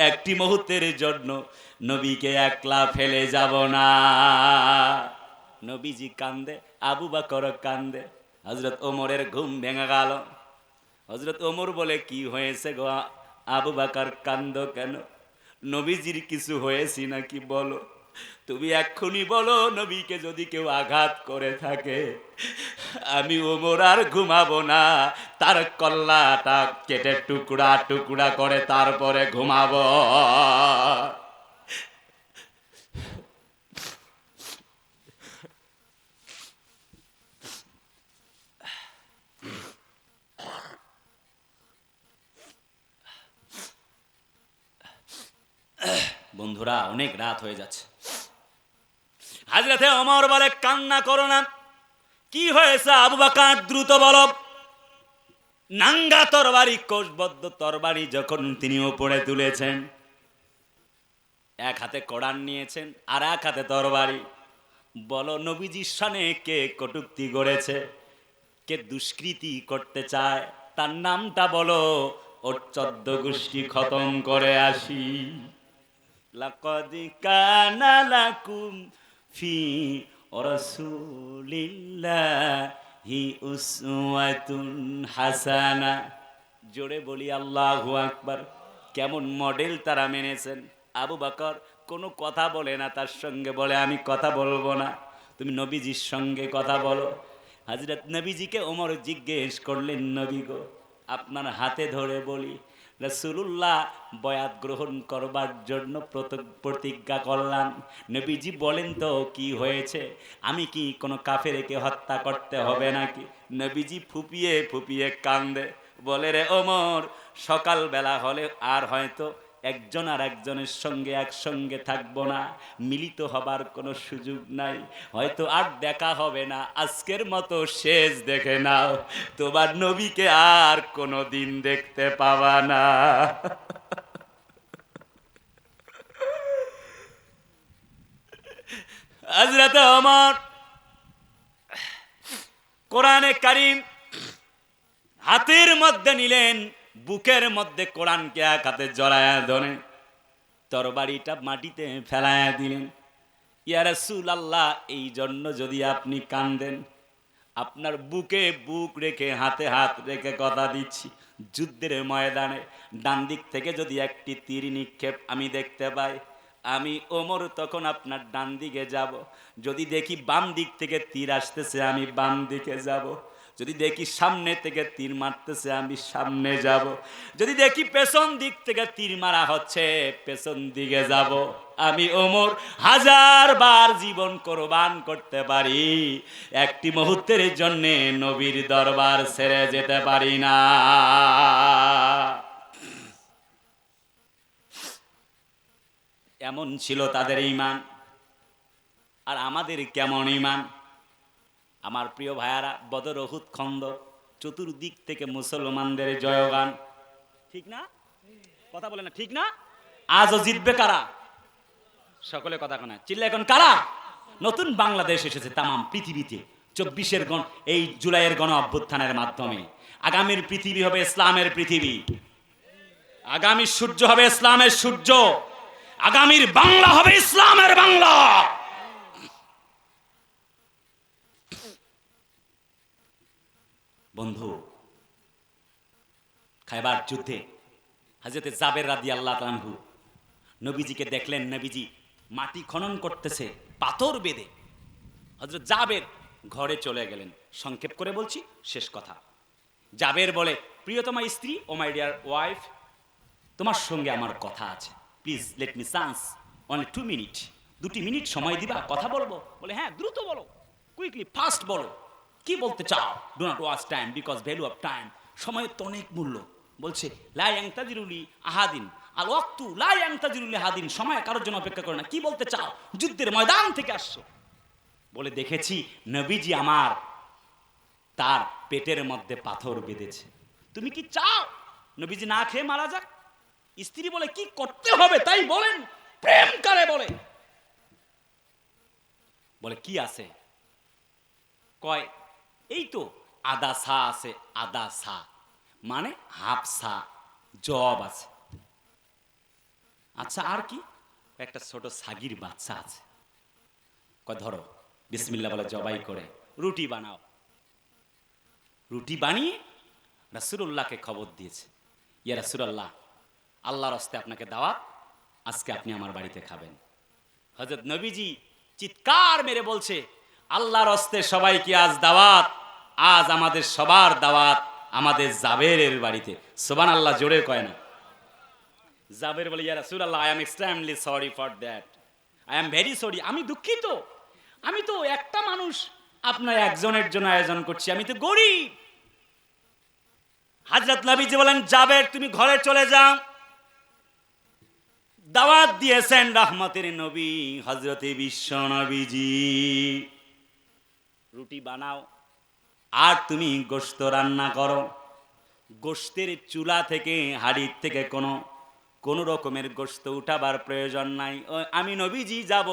একটি মুহূর্তের জন্য নবীকে একলা ফেলে যাব না। নবীজি কান্দে, আবু বকর কান্দে, হযরত ওমরের ঘুম ভেঙে গেল। হযরত ওমর বলে, কি হয়েছে গো আবু বকর, কান্দো কেন? নবীজির কিছু হয়েছে নাকি বলো? তুমি এক্ষুনি বলো, নবীকে যদি কেউ আঘাত করে থাকে আমি ওমর আর ঘুমাবো না, তার কল্লাটা কেটে টুকরা টুকরা করে তারপরে ঘুমাবো। বন্ধুরা, অনেক রাত হয়ে যাচ্ছে। হযরতে ওমর বলে, কান্না করো না, কি হয়েছে? আবু বকর দ্রুত বলো। নাঙ্গা তরবারি, কোষবদ্ধ তরবারি যখন তিনি উপরে তুলেছেন, এক হাতে কোরআন নিয়েছেন আর এক হাতে তরবারি। বলো, নবীজির শানে কে কটূক্তি করেছে, কে দুষ্কৃতি করতে চায়, তার নামটা বলো, ওর 14 গোষ্ঠী খতম করে আসি। লাকাদ কানা লাকুম ফি রাসূলিল্লাহি উসওয়াতুন হাসানা। জোরে বলি আল্লাহু আকবার। কেমন মডেল তারা মেনেছেন। আবু বকর কোনো কথা বলে না, তার সঙ্গে বলে, আমি কথা বলবো না, তুমি নবীজির সঙ্গে কথা বলো। হযরত নবীজিকে ওমর জিজ্ঞেস করলেন, নবী গো, আপনার হাতে ধরে বলি, রাসূলুল্লাহ বয়াত গ্রহণ করবার জন্য প্রতিজ্ঞা করলাম। নবীজি বলেন তো কি হয়েছে? আমি কি কোনো কাফেরকে হত্যা করতে হবে নাকি? নবীজি ফুপিয়ে ফুপিয়ে কান্দে, বলে, রে ওমর, সকালবেলা হলে আর হয়তো একজন আর একজনের সঙ্গে একসঙ্গে থাকবো না, মিলিত হবার কোনো সুযোগ নাই, হয়তো আর দেখা হবে না, আজকের মতো শেষ দেখে নাও, তোমার নবীকে আর কোনো দিন দেখতে পাবা না। হযরত ওমর কোরআনে কারীম হাতের মধ্যে নিলেন, বুকের মধ্যে কোরআনকে এক হাতে জড়ায়া ধরে তরবারিটা মাটিতে ফেলায়া দিলেন। ইয়া রাসূলুল্লাহ, এই জন্য যদি আপনি কান্দেন, আপনার বুকে বুক রেখে হাতে হাত রেখে কথা দিচ্ছি, যুদ্ধের ময়দানে ডান দিক থেকে যদি একটি তীর নিক্ষেপ আমি দেখতে পাই, আমি ওমর তখন আপনার ডান দিকে যাব। যদি দেখি বাম দিক থেকে তীর আসতেছে, আমি বাম দিকে যাব। যদি দেখি সামনে থেকে তীর মারতেছে, আমি সামনে যাব। যদি দেখি পেছন দিক থেকে তীর মারা হচ্ছে, পেছন দিকে যাব। আমি ওমর 1000 বার জীবন কোরবান করতে পারি, একটি মুহূর্তের জন্য নবীর দরবার ছেড়ে যেতে পারি না। এমন ছিল তাদের ঈমান। আর আমাদের কেমন ঈমান? আমার প্রিয় ভাইয়ারা, বদর, উহুদ, খন্দক, চতুর্দিক থেকে মুসলমানদের জয়গান, ঠিক না? কথা বলে না, ঠিক না? আজও জিতবে কারা? সকলে কথা কোনা চিল্লা, এখন কারা? নতুন বাংলাদেশ এসেছে তামাম পৃথিবীতে 24-এর এই জুলাইয়ের গণ অভ্যুত্থানের মাধ্যমে। আগামীর পৃথিবী হবে ইসলামের পৃথিবী, আগামীর সূর্য হবে ইসলামের সূর্য, আগামীর বাংলা হবে ইসলামের বাংলা। বন্ধু, খায়বার যুদ্ধে হযরতে জাবের রাদিয়াল্লাহু তাআলা আনহু নবীজিকে দেখলেন, নবীজি মাটি খনন করতেছে পাথর বেঁধে। হযরত জাবের ঘরে চলে গেলেন। সংক্ষেপ করে বলছি, শেষ কথা। জাবের বলে, প্রিয়তমা স্ত্রী, ও মাই ডিয়ার ওয়াইফ, তোমার সঙ্গে আমার কথা আছে, please let me chance, only 2 minute, 2টি মিনিট সময় দিবা, কথা বলবো? বলে, হ্যাঁ, দ্রুত বলো, কুইকলি, ফাস্ট বলো, কি বলতে চাও? Do not waste time, because value of time, সময়ের তো অনেক মূল্য। বলছে, লা ইয়াংতাজিরুলি আহাদিন, আল ওয়াক্তু লা ইয়ানতাজিরু লিহাদিন, সময় কারোর জন্য অপেক্ষা করে না। কি বলতে চাও? যুদ্ধের ময়দান থেকে আসছো। বলে দেখেছি নবীজি আমার তার পেটের মধ্যে পাথর বেঁধেছে, তুমি কি চাও নবীজি না খেয়ে মারা যাক? স্ত্রী বলে কি করতে হবে তাই বলেন, প্রেম করে বলে। বলে কি আছে? কয় এই তো আদা সা আছে, আদা সা মানে হাফ সা জব আছে। আচ্ছা আর কি? একটা ছোট ছাগির বাচ্চা আছে। কয় ধরো, বিসমিল্লাহ বলে জবাই করে রুটি বানাও। রুটি বানিয়ে রাসূলুল্লাহকে খবর দিয়েছে, ইয়া রাসূলুল্লাহ, আল্লাহর হস্তে আপনাকে দাওয়াত, আজকে আপনি আমার বাড়িতে খাবেন। হযরত নবীজি চিৎকার মেরে বলছে, আল্লাহর হস্তে সবাইকে আজ দাওয়াত, আজ আমাদের সবার দাওয়াত আমাদের জাবেরের বাড়িতে। সুবহানাল্লাহ জোরে কয় না? জাবের বলে, ইয়া রাসূলুল্লাহ, I am extremely sorry for that, I am very sorry, আমি দুঃখিত, আমি তো একটা মানুষ, আপনার একজনের জন্য আয়োজন করছি, আমি তো গরিব। হযরত নবীজি বলেন, জাবের তুমি ঘরে চলে যাও। দাওয়াত দিয়েছেন রহমতের নবী হযরতে বিশ্ব নবীজি, রুটি বানাও আর তুমি গোশত রান্না করো। গোশতের চুলা থেকে, হাড়ির থেকে কোন রকমের গোশত উঠাবার প্রয়োজন নাই, আমি নবীজি যাব,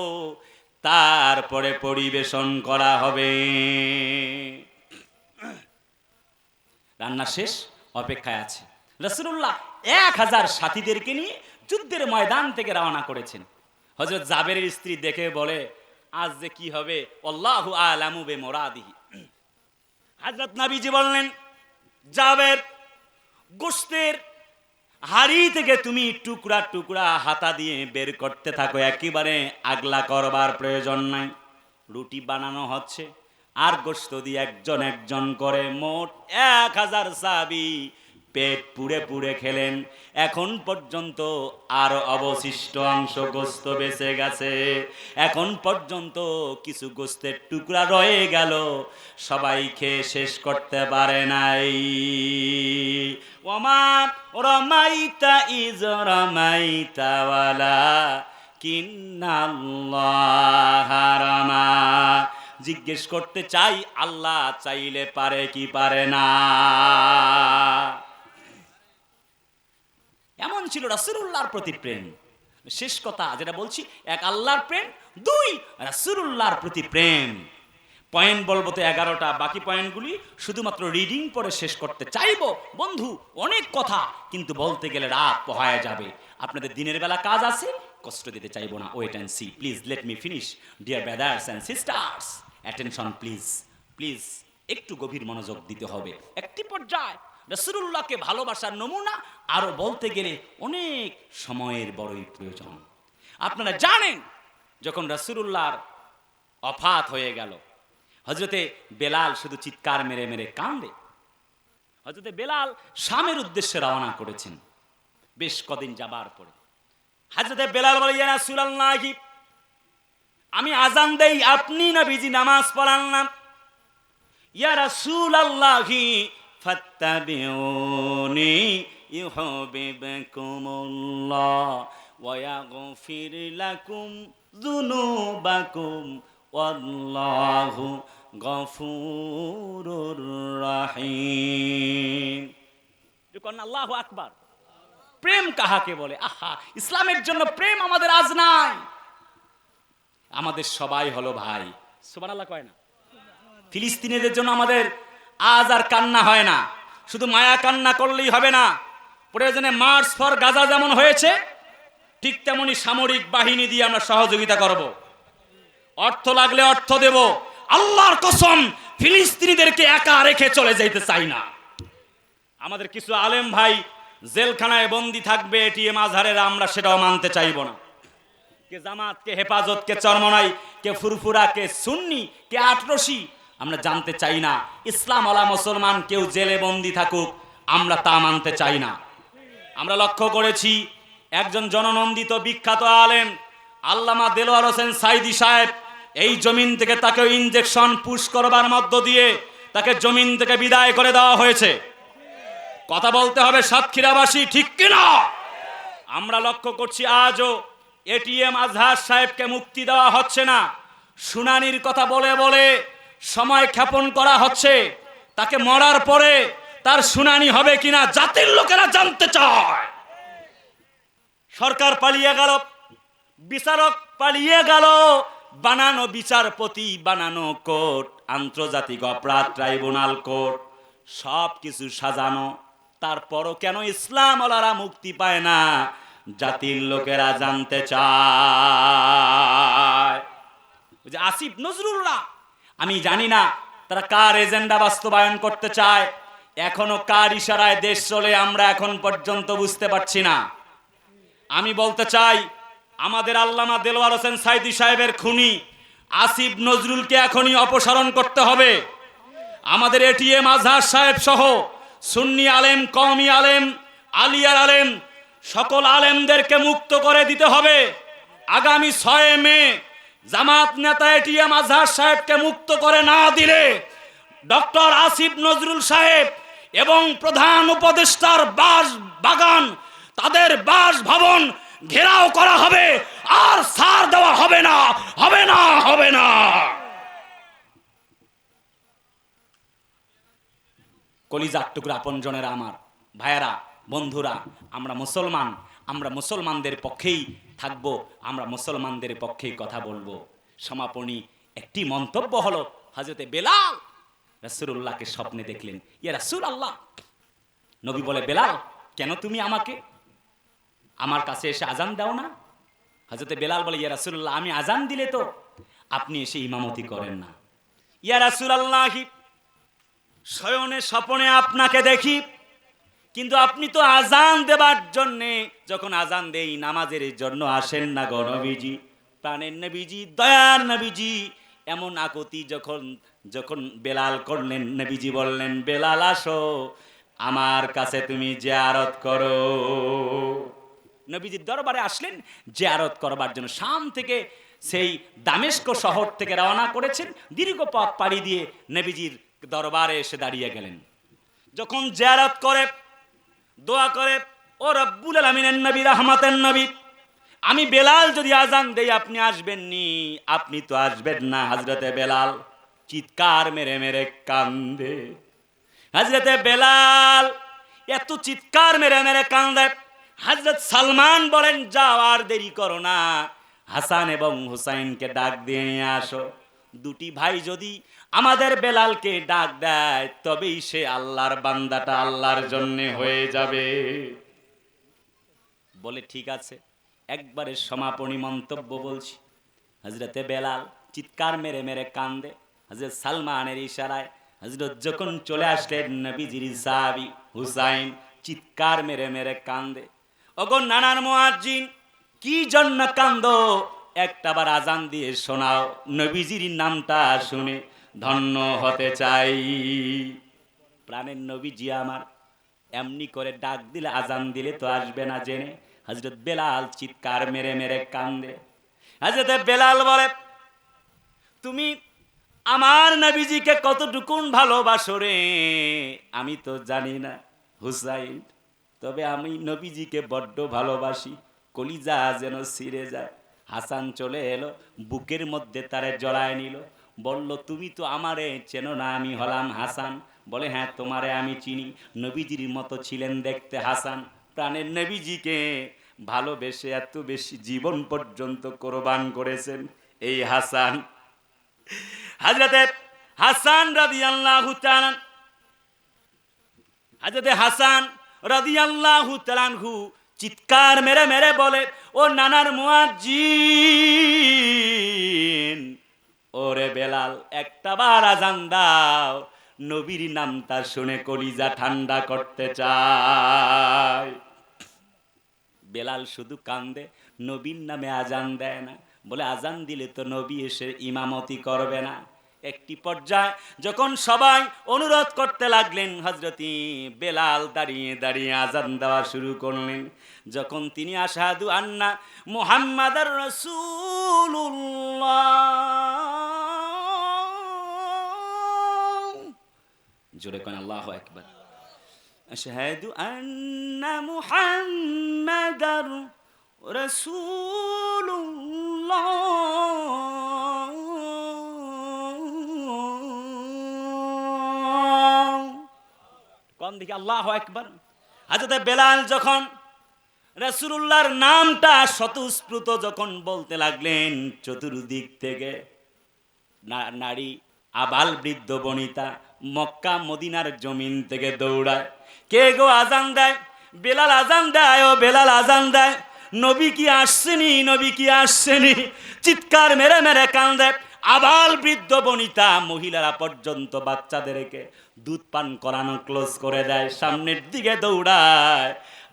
তারপরে পরিবেশন করা হবে। রান্না শেষ, অপেক্ষায় আছে। রাসূলুল্লাহ 1000 সাথীদেরকে নিয়ে যুদ্ধের ময়দান থেকে রওনা করেছেন। হযরত জাবেরের স্ত্রী দেখে বলে, আজ যে কি হবে, আল্লাহু আ'লামু বিমুরাদিহি। হযরত নবীজি বললেন, জাবের, গোশতের হাড়ি থেকে তুমি টুকরা টুকরা হাতা দিয়ে বের করতে থাকো, একেবারে আগলা করবার প্রয়োজন নাই। রুটি বানানো হচ্ছে আর গোশত দিয়ে একজন একজন করে মোট 1000 সাহাবী পেট পুড়ে পুড়ে খেলেন। এখন পর্যন্ত আর অবশিষ্ট অংশ গোশত বেঁচে গেছে, এখন পর্যন্ত কিছু গোশতের টুকরা রয়ে গেল, সবাই খেয়ে শেষ করতে পারে নাই। ওমা রমাইতা ইজ রমাইতা ওয়ালাকিন্নাল্লাহ রামা। জিজ্ঞেস করতে চাই, আল্লাহ চাইলে পারে কি পারে না? এমন ছিল রাসূলুল্লাহর প্রতি প্রেম। শেষ কথা যেটা বলছি, এক আল্লাহর প্রেম, দুই রাসূলুল্লাহর প্রতি প্রেম। পয়েন্ট বলবো তো 11টা, বাকি পয়েন্টগুলি শুধুমাত্র রিডিং পড়ে শেষ করতে চাইবো। বন্ধু অনেক কথা, কিন্তু বলতে গেলে রাত পোহায় যাবে। আপনাদের দিনের বেলা কাজ আছে, কষ্ট দিতে চাইবো না। Wait and see, please let me finish. Dear brothers and sisters, attention please, please একটু গভীর মনোযোগ দিতে হবে। একটি পর্যায়ে রাসূলুল্লাহকে ভালোবাসার নমুনা আরো বলতে গেলে অনেক সময়ের বড়ই প্রয়োজন। আপনারা জানেন, যখন রাসূলুল্লাহর ওফাত হয়ে গেল, হযরতে বেলাল শুধু চিৎকার মেরে মেরে কান্দে। হযরতে বেলাল শামের উদ্দেশ্যে রওনা করেছেন। বেশ কদিন যাবার পরে হযরতে বেলাল বলে, ইয়া রাসূলুল্লাহ, আমি আজান দেই, আপনি নবীজি নামাজ পড়ান না। ইয়া রাসূলুল্লাহ ফাত্তাবিউনি ইউহিব্বুকুমুল্লাহ ওয়া ইয়াগফির লাকুম যুনুবাকুম ওয়াল্লাহু গফুরুর রহিম। আল্লাহু আকবার। প্রেম কাহাকে বলে? আহা, ইসলামের জন্য প্রেম আমাদের আজ নাই। আমাদের সবাই হলো ভাই। সুবহানাল্লাহ কয় না? ফিলিস্তিনিদের জন্য আমাদের আজ আর কান্না হয় না। শুধু মায়া কান্না করলেই হবে না, প্রয়োজনে মার্চ ফর গাজা যেমন হয়েছে, ঠিক তেমনি সামরিক বাহিনী দিয়ে আমরা সহযোগিতা করব। অর্থ লাগলে অর্থ দেব। আল্লাহর কসম, ফিলিস্তিনিদেরকে একা রেখে চলে যাইতে চাই না। আমাদের কিছু আলেম ভাই জেলখানায় বন্দী থাকবে, এটিএম আজহারেরা, আমরা সেটাও মানতে চাইব না। কে জামাত, কে হেফাজত, কে চরমনাই, কে ফুরফুরা, কে সুন্নি, কে আটরশি, আমরা জানতে চাই না। ইসলাম ওয়ালা মুসলমান কেউ জেলে বন্দী থাকুক, আমরা তা মানতে চাই না। আমরা লক্ষ্য করেছি, একজন জননন্দিত বিখ্যাত আলেম আল্লামা দেলোয়ার হোসেন সাইদি সাহেব, এই জমিন থেকে তাকে ইনজেকশন পুশ করবার মধ্য দিয়ে তাকে জমিন থেকে বিদায় করে দেওয়া হয়েছে। কথা বলতে হবে সাতক্ষীরাবাসী, ঠিক কিনা? আমরা লক্ষ্য করছি আজও এটিএম আজহার সাহেবকে মুক্তি দেওয়া হচ্ছে না। শুনানির কথা বলে বলে সময় ক্ষেপণ করা হচ্ছে। তাকে মরার পরে তার শুনানি হবে কিনা জাতির লোকেরা জানতে চায়। সরকার পালিয়ে গেল, বিচারক পালিয়ে গেল, বানানো বিচারপতি, বানানো কোর্ট, আন্তর্জাতিক অপরাধ ট্রাইব্যুনাল কোর্ট, সব কিছু সাজানো। তারপরও কেন ইসলাম ওয়ালারা মুক্তি পায় না? জাতির লোকেরা জানতে চায়। যে আসিফ নজরুলরা, আমি জানি না তারা কার এজেন্ডা বাস্তবায়ন করতে চায়, এখনো কার ইশারায় দেশ চলে আমরা এখন পর্যন্ত বুঝতে পারছি না। আমি বলতে চাই, আমাদের আল্লামা দেলোয়ার হোসেন সাইদি সাহেবের খুনি আসিফ নজরুলকে এখনই অপসারণ করতে হবে। আমাদের এটিএম আজহার সাহেব সহ সুন্নি আলেম, কওমি আলেম, আলিয়ার আলেম, সকল আলেমদেরকে মুক্ত করে দিতে হবে। আগামী 6 মে জামাত নেতা এটিএম আজহার সাহেবকে মুক্ত করে না দিলে ডক্টর আসিফ নজরুল সাহেব এবং প্রধান উপদেষ্টার বাসবাগান, তাদের বাসভবন ঘেরাও করা হবে, আর ছাড় দেওয়া হবে না, হবে না, হবে না। কলিজার টুকরা আপনজনেরা, আমার ভাইয়েরা, বন্ধুরা, আমরা মুসলমান, আমরা মুসলমানদের পক্ষেই থাকবো, আমরা মুসলমানদের পক্ষেই কথা বলবো। সমাপনী একটি মন্তব্য হলো, হযরতে বেলাল রাসূলুল্লাহকে স্বপ্নে দেখলেন। ইয়া রাসূলুল্লাহ, নবী বলে, বেলাল কেন তুমি আমাকে আমার কাছে এসে আজান দাও না? হযরতে বেলাল বলে, ইয়া রাসূলুল্লাহ, আমি আজান দিলে তো আপনি এসে ইমামতি করেন না। ইয়া রাসূলুল্লাহ, শয়নে স্বপনে আপনাকে দেখি, কিন্তু আপনি তো আজান দেবার জন্যে, যখন আজান দেই নামাজের জন্য আসেন না গো নবীজি, প্রাণের নবীজি, দয়ার নবীজি। এমন আকুতি যখন বেলাল করলেন, নবীজি বললেন, বেলাল আসো আমার কাছে তুমি জিয়ারত করো। নবীজির দরবারে আসলেন জিয়ারত করবার জন্য। শাম থেকে, সেই দামেস্ক শহর থেকে রওনা করেছেন, দীর্ঘ পথ পাড়ি দিয়ে নবীজির দরবারে এসে দাঁড়িয়ে গেলেন। যখন জিয়ারত করে দোয়া করে, ও রব্বুল আলামিনের নবী, রহমতের নবী, আমি বেলাল যদি আজান দেই আপনি আসবেন নি? আপনি তো আসবেন না। হযরতে বেলাল চিৎকার মেরে মেরে কান্দে। হযরতে বেলাল এত চিৎকার মেরে মেরে কান্দে, হযরত সালমান বলেন, যাও আর দেরি করো না, হাসান এবং হুসাইনকে ডাক দিয়ে নিয়ে আসো। দুটি ভাই যদি আমাদের বেলালকে ডাক দেয়, তবেই সে আল্লাহর বান্দাটা আল্লাহর জন্য হয়ে যাবে। বলে, ঠিক আছে, একবারে সমাপনী মন্তব্য বলছি। হযরতে বেলাল চিৎকার মেরে মেরে কান্দে। হযরত সালমানের ইশারায় হযরত যখন চলে আসলেন নবীজির সাহাবী হুসাইন চিৎকার মেরে মেরে কান্দে। ওগো নানার মুয়াজ্জিন, কি জন্য কান্দো? একটাবার আজান দিয়ে শোনাও, নবীজির নামটা শুনে ধন্য হতে চাই। প্রাণের নবীজি আমার এমনি করে ডাক দিলে, আজান দিলে তো আসবে না জেনে হযরত বেলাল চিৎকার মেরে মেরে কান্দে। হযরত বেলাল বলে, তুমি আমার নবীজিকে কতটুকুন ভালোবাসো রে আমি তো জানি না হুসাইন, তবে আমি নবীজিকে বড্ড ভালোবাসি, কলিজা যেন ছিঁড়ে যায়। হাসান চলে এলো, বুকের মধ্যে তারে জড়ায় নিল, বলল, তুমি তো আমারে চেনো না, আমি হলাম হাসান। বলে, হ্যাঁ তোমারে আমি চিনি, নবীজির মতো ছিলেন দেখতে হাসান। প্রাণের নবীজিকে ভালোবেসে এত বেশি জীবন পর্যন্ত কোরবান করেছেন এই হাসান। হযরতে হাসান রাদিয়াল্লাহু তাআলা, হযরতে হাসান রাদিয়াল্লাহু তাআলা আনহু চিৎকার মেরে মেরে বলে, ও নানার মুয়াজ্জিন, ওরে বেলাল একটাবার আজান দাও, নবীর নামটা শুনে কলিজা ঠান্ডা করতে চায়। বেলাল শুধু কান্দে, নবীর নামে আজান দেয় না। বলে, আজান দিলে তো নবী এসে ইমামতি করবে না। একটি পর্যায়ে যখন সবাই অনুরোধ করতে লাগলেন, হযরতি বেলাল দাঁড়িয়ে দাঁড়িয়ে আজান দেওয়া শুরু করলেন। যখন তিনি আশহাদু আন্না মুহাম্মাদার রাসূলুল্লাহ, জোরে কোন আল্লাহু আকবার, আশহাদু আন্না মুহাম্মাদার রাসূলুল্লাহ। কোন দিকে আল্লাহু আকবার। হযরত বেলাল যখন রাসূলুল্লাহর নামটা স্বতঃস্ফূর্ত যখন বলতে লাগলেন, চতুর্দিক থেকে নারী, আবাল, বৃদ্ধ, বনিতা মক্কা মদিনার জমিন থেকে দৌড়ায়। কে গো আজান দেয়? বেলাল আজান দেয়, ও বেলাল আজান দেয়, নবী কি আসছেনি, নবী কি আসছেনি। চিৎকার মেরে মেরে কান্দে। আবাল, বৃদ্ধ, বনিতা, মহিলারা পর্যন্ত বাচ্চাদেরকে দুধ পান করানো ক্লোজ করে দেয়, সামনের দিকে দৌড়ায়।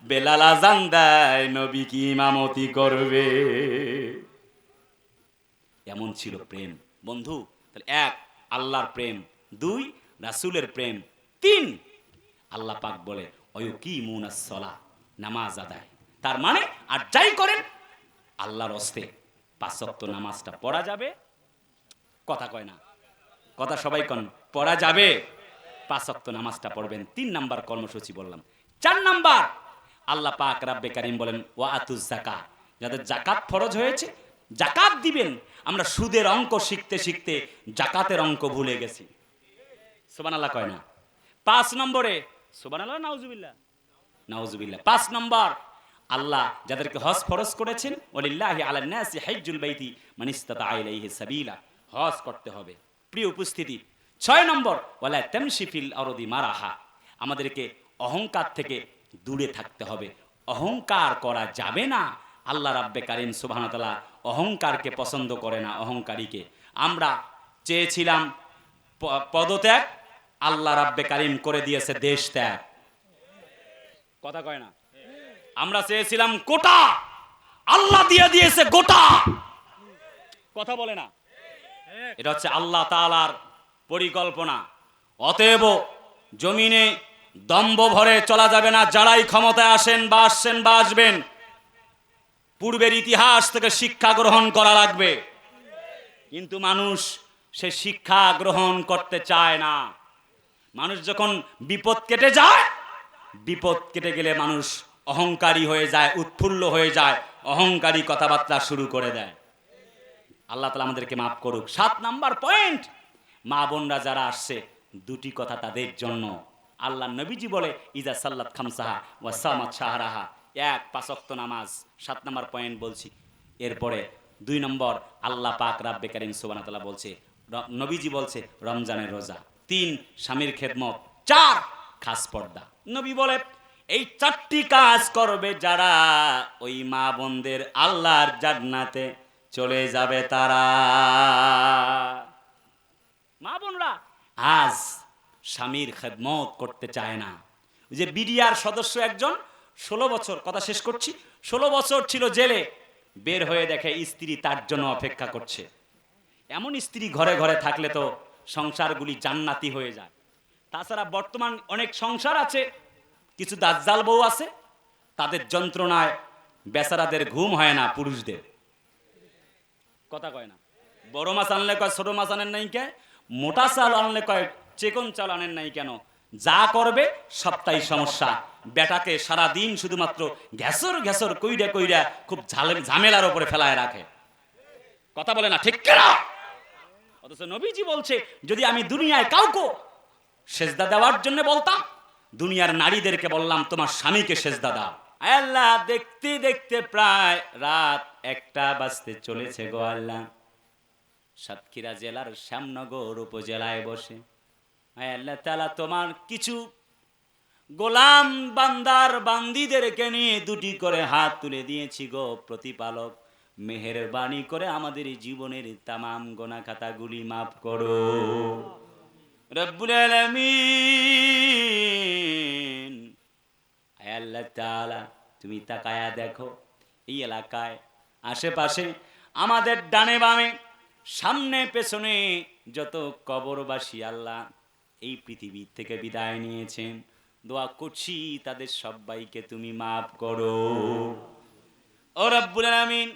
বেলাল আজান দেয়, নবী কি ইমামতি করবে। এমন ছিল প্রেম বন্ধু। তাহলে এক, আল্লাহর প্রেম; দুই, রাসূলের প্রেম; তিন, আল্লাহ পাক বলে ওয়ায়ুকিমুনাস সালাহ, নামাজ আদায়। তার মানে আর যাই করেন আল্লাহর হস্তে 5 ওয়াক্ত নামাজটা পড়া যাবে। কথা কয় না, কথা সবাই কোন, পড়া যাবে। 5 ওয়াক্ত নামাজটা পড়বেন। 3 নাম্বার কর্মসূচি বললাম। 4 নাম্বার, আল্লাহ পাক রব্বে কারীম বলেন ওয়া আতুজ যাকাত, যাদের যাকাত ফরজ হয়েছে যাকাত দিবেন। আমরা সুদের অঙ্ক শিখতে শিখতে যাকাতের অঙ্ক ভুলে গেছি। সুবহানাল্লাহ কয় না। 5 নম্বরে সুবহানাল্লাহ, নাউজুবিল্লাহ, নাউজুবিল্লাহ। 5 নম্বর, আল্লাহ যাদেরকে হজ ফরজ করেছেন, ওয়ালিল্লাহি আলান নাসি হাজ্জুল বাইতি মান ইসতাতা ইলাইহি সাবিলা, হজ করতে হবে। প্রিয় উপস্থিতি, 6 নম্বর, ওয়ালা তামশি ফিল আরদি মারাহা, আমাদেরকে অহংকার থেকে দূরে থাকতে হবে। অহংকার করা যাবে না। আল্লাহ রাব্বে কারীম সুবহানাহু ওয়া তাআলা অহংকারকে পছন্দ করে না, অহংকারীকে। আমরা চেয়েছিলাম পদত্যাগ, আল্লাহ রাব্বে কারীম করে দিয়েছে দেশ ত্যাগ। কথা কয় না। আমরা চেয়েছিলাম কোটা, আল্লাহ দিয়ে দিয়েছে গোটা। কথা বলে না। এটা হচ্ছে আল্লাহ তাআলার পরিকল্পনা। অতএব জমিনে দম্ভ ভরে চলা যাবে না। যারাই ক্ষমতায় আসেন বা আসছেন বা আসবেন, পূর্বের ইতিহাস থেকে শিক্ষা গ্রহণ করা লাগবে। কিন্তু মানুষ সে শিক্ষা গ্রহণ করতে চায় না। মানুষ যখন বিপদ কেটে যায়, বিপদ কেটে গেলে মানুষ অহংকারী হয়ে যায়, উৎফুল্ল হয়ে যায়, অহংকারী কথাবার্তা শুরু করে দেয়। আল্লাহ তাআলা আমাদেরকে মাফ করুক। 7 নাম্বার পয়েন্ট, মা বোনরা যারা আসছে, দুটি কথা তাদের জন্য। আল্লাহ নবীজি বলে ইজা সাল্লাত খামসাহা ওয়া সামাত শাহরাহা, 1 5 ওয়াক্ত নামাজ। 7 নাম্বার পয়েন্ট বলছি। এরপরে 2 নম্বর, আল্লাহ পাক রব্বে কারীম সুবহানাহু ওয়া তাআলা বলছে, নবীজি বলছে রমজানের রোজা। 3 স্বামীর খেদমত। 4 খাস পর্দা। নবী বলে এই 4টি কাজ করবে যারা, ওই মা বোনদের আল্লাহর জান্নাতে চলে যাবে তারা। মা বোনরা আজ স্বামীর খেদমত করতে চায় না। যে বিডিআর সদস্য একজন 16 বছর, কথা শেষ করছি, 16 বছর ছিল জেলে, বের হয়ে দেখে স্ত্রী তার জন্য অপেক্ষা করছে। এমন স্ত্রী ঘরে ঘরে থাকলে তো সংসারগুলি জান্নাতি হয়ে যায়। তাছাড়া বর্তমান অনেক সংসার আছে, কিছু দাজ্জাল বউ আছে, তাদের যন্ত্রণায় বেচারাদের ঘুম হয় না, পুরুষদের। কথা কয় না। বড় মাছ আনলে কয় ছোট মাছ আনেন নাই কে, মোটা চাল আনলে কয় চিকন চাল আনেন নাই কেন। যা করবে সবটাই সমস্যা। বেটাকে সারা দিন শুধুমাত্র ঘেসর ঘেসর কইরা কইরা খুব ঝামেলার উপরে ফেলায় রাখে। কথা বলে না, ঠিক কিনা? অথচ নবীজি বলছে যদি আমি দুনিয়ায় কাউকে সেজদা দেওয়ার জন্য বলতাম, দুনিয়ার নারীদেরকে বললাম তোমার স্বামীকে সেজদা দাও। আল্লাহ দেখতে দেখতে প্রায় রাত 1টা বাজতে চলেছে গো আল্লাহ। সাতক্ষীরা জেলার শ্যামনগর উপজেলায় বসে আল্লাহ তাআলা তোমার কিছু গোলাম বান্দার বান্দিদেরকে নিয়ে 2টি করে হাত তুলে দিয়েছি গো প্রতিপালক, মেহেরবানি করে আমাদের জীবনের তামাম গোনা খাতাগুলি মাফ করো রব্বুল আলামিন। আল্লাহ তাআলা তুমি তাকায়া দেখো এই এলাকায় আশেপাশে আমাদের ডানে বামে সামনে পেছনে যত কবরবাসী আল্লাহ এই পৃথিবী থেকে বিদায় নিয়েছেন, দোয়া করছি তাদের সবাইকে তুমি মাফ করো ও রব্বুল আলামিন।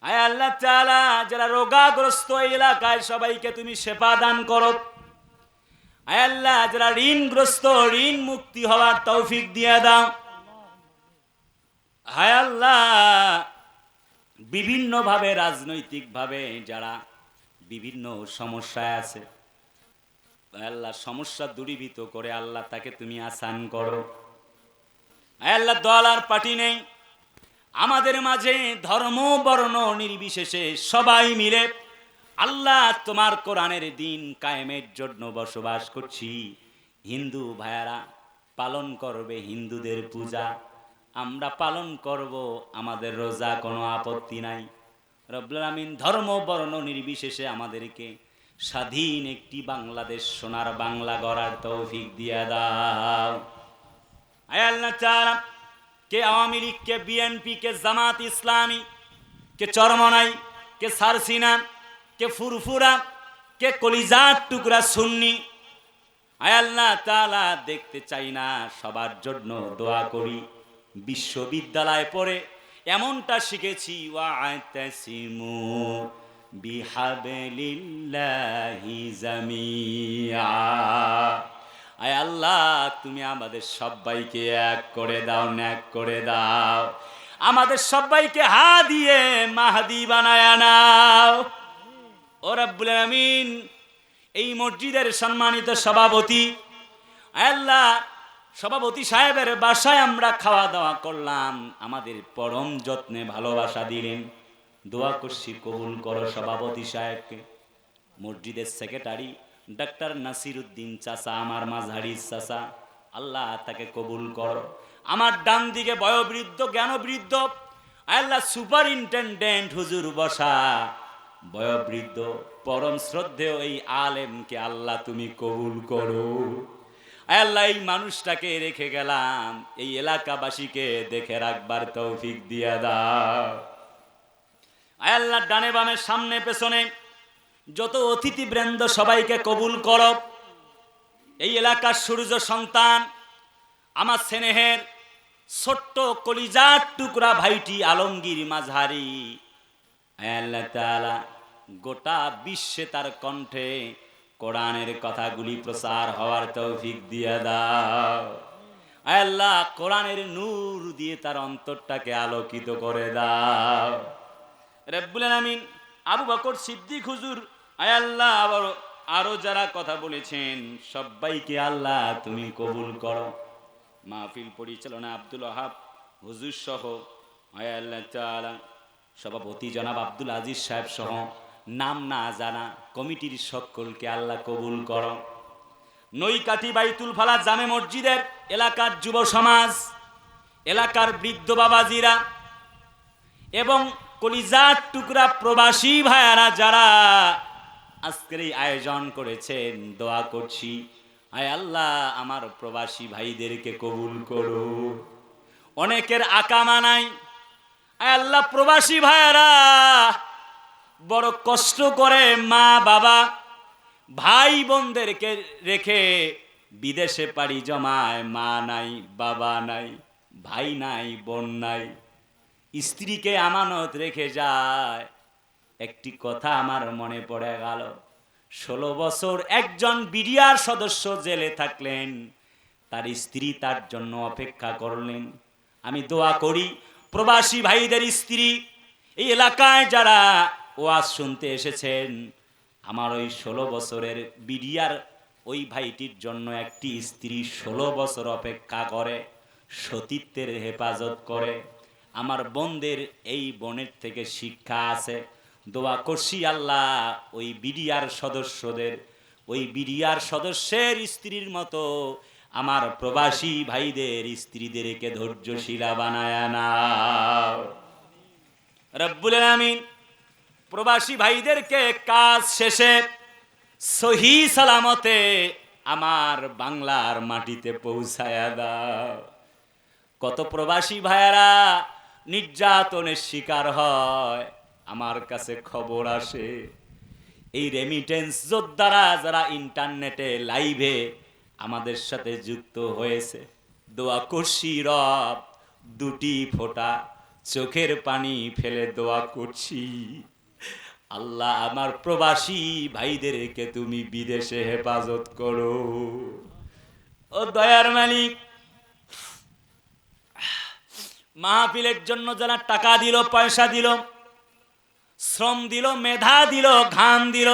আয় আল্লাহ তাআলা যারা রোগাগ্রস্ত এই এলাকায় সবাইকে তুমি শেফা দান করো। আয় আল্লাহ যারা ঋণগ্রস্ত ঋণ মুক্তি হওয়ার তৌফিক দিয়ে দাও। হায় আল্লাহ বিভিন্নভাবে রাজনৈতিকভাবে যারা বিভিন্ন সমস্যায় আছে, আল্লাহ সমস্যা দূরীভূত করে আল্লাহ তাকে তুমি আসান করো। আল্লাহ দল আর পার্টি নেই, আমাদের মাঝে ধর্ম বর্ণ নির্বিশেষে সবাই মিলে আল্লাহ তোমার কোরআনের দিন কায়েমের জন্য বসবাস করছি। হিন্দু ভাইয়ারা পালন করবে হিন্দুদের পূজা, আমরা পালন করব আমাদের রোজা, কোনো আপত্তি নাই। রব্বুল আমিন ধর্ম বর্ণ নির্বিশেষে আমাদেরকে স্বাধীন একটি বাংলাদেশ সোনার বাংলা গড়ার তৌফিক দিয়ে দাও। আয় আল্লাহ চারা কে আওয়ামী লীগ, কে বিএনপি, কে জামাত ইসলামী, কে চরমনাই, কে সারসিনা, কে ফুরফুরা, কে কলিজার টুকরা সুন্নি, আয় আল্লাহ তাআলা দেখতে চাই না, সবার জন্য দোয়া করি। বিশ্ববিদ্যালয় পড়ে এমনটা শিখেছি, ওয়া'তাসিমু বিহাবলিল্লাহি জামিআ। আয় আল্লাহ তুমি আমাদের সবাইকে এক করে দাও, ন্যাক করে দাও, আমাদের সবাইকে হাদিয়ে মাহদি বানায়া নাও ও রব্বুল আমিন। এই মসজিদের সম্মানিত সভাপতি, আয় আল্লাহ সভাপতি সাহেবের বাসায় আমরা খাওয়া দাওয়া করলাম, আমাদের পরম যত্নে ভালোবাসা দিলেন, দোয়া করছি কবুল করো সভাপতি সাহেবকে। মসজিদের সেক্রেটারি ডাক্তার নাসির উদ্দিন চাচা, আমার মাঝহারি চাচা, আল্লাহ তাকে কবুল করো। আমার ডান দিকে বয়োবৃদ্ধ জ্ঞানবৃদ্ধ আল্লাহ সুপারিনটেন্ডেন্ট হুজুর বসা, বয়োবৃদ্ধ পরম শ্রদ্ধেয় এই আলেমকে আল্লাহ তুমি কবুল করো। আল্লাহ এই মানুষটাকে রেখে গেলাম, এই এলাকাবাসীকে দেখে রাখবার তৌফিক দিয়া দাও। আল্লাহ ডানে বামে সামনে পেছনে যত অতিথিবৃন্দ সবাইকে কবুল করো। এই এলাকার সূর্য সন্তান আমার স্নেহের ছোট্ট কলিজার টুকরা ভাইটি আলমগীর মাঝহারি, আল্লাহ তাআলা গোটা বিশ্বে তার কণ্ঠে কোরআনের কথাগুলি প্রচার হওয়ার তৌফিক দিয়ে দাও। আল্লাহ কোরআনের নূর দিয়ে তার অন্তরটাকে আলোকিত করে দাও। রব্বুল আমিন আবু বকর সিদ্দিক হুজুর, আয় আল্লাহ আরো যারা কথা বলেছেন সবাইকে আল্লাহ তুমি কবুল করো। মাহফিল পরিচালনা আব্দুল ওয়াহাব হুজুর সহ, আয় আল্লাহ তাআলা সভাপতি জনাব আব্দুল আজিজ সাহেব সহ নাম না জানা কমিটির সকলকে আল্লাহ কবুল করো। নৈকাঠি বাইতুল ফালা জামে মসজিদের এলাকার যুব সমাজ, এলাকার বৃদ্ধ বাবাজিরা এবং কলিজার টুকরা প্রবাসী ভাইয়ারা যারা আজকের এই আয়োজন করেছেন, দোয়া করছি আয় আল্লাহ আমার প্রবাসী ভাইদেরকে কবুল করো। অনেকের আকামা নাই, আয় আল্লাহ প্রবাসী ভাইয়ারা বড় কষ্ট করে মা বাবা ভাই বোনদেরকে রেখে বিদেশে পাড়ি জমায়, মা নাই, বাবা নাই, ভাই নাই, বোন নাই, স্ত্রীকে আমানত রেখে যায়। একটি কথা আমার মনে পড়ে গেল, 16 বছর একজন বিডিআর সদস্য জেলে থাকলেন, তার স্ত্রী তার জন্য অপেক্ষা করলেন। আমি দোয়া করি প্রবাসী ভাইদের স্ত্রী এই এলাকায় যারা ওয়াজ শুনতে এসেছেন, আমার ওই 16 বছরের বিডিআর ওই ভাইটির জন্য একটি স্ত্রী 16 বছর অপেক্ষা করে, সতীত্বের হেফাজত করে। আমার বোনদের এই বোনের থেকে শিক্ষা আছে, দোয়া করছি আল্লাহ ওই বিডিআর সদস্যদের, ওই বিডিআর সদস্যের স্ত্রীর মতো আমার প্রবাসী ভাইদের স্ত্রীদেরকে ধৈর্যশীলা বানায় নাও রব্বুল আমিন। প্রবাসী ভাইদেরকে কাজ শেষে সহি সালামতে আমার বাংলার মাটিতে পৌঁছায়া দাও। কত প্রবাসী ভাইয়ারা নির্যাতনের শিকার হয়, আমার কাছে খবর আসে। এই রেমিটেন্স যোদ্ধারা যারা ইন্টারনেটে লাইভে আমাদের সাথে যুক্ত হয়েছে, দোয়া করছি রব দুটি ফোঁটা চোখের পানি ফেলে দোয়া করছি আল্লাহ আমার প্রবাসী ভাইদেরকে তুমি বিদেশে হেফাজত করো। ও দয়ার মালিক, মাহফিলের জন্য যারা টাকা দিল, পয়সা দিল, শ্রম দিল, মেধা দিল, ঘাম দিল,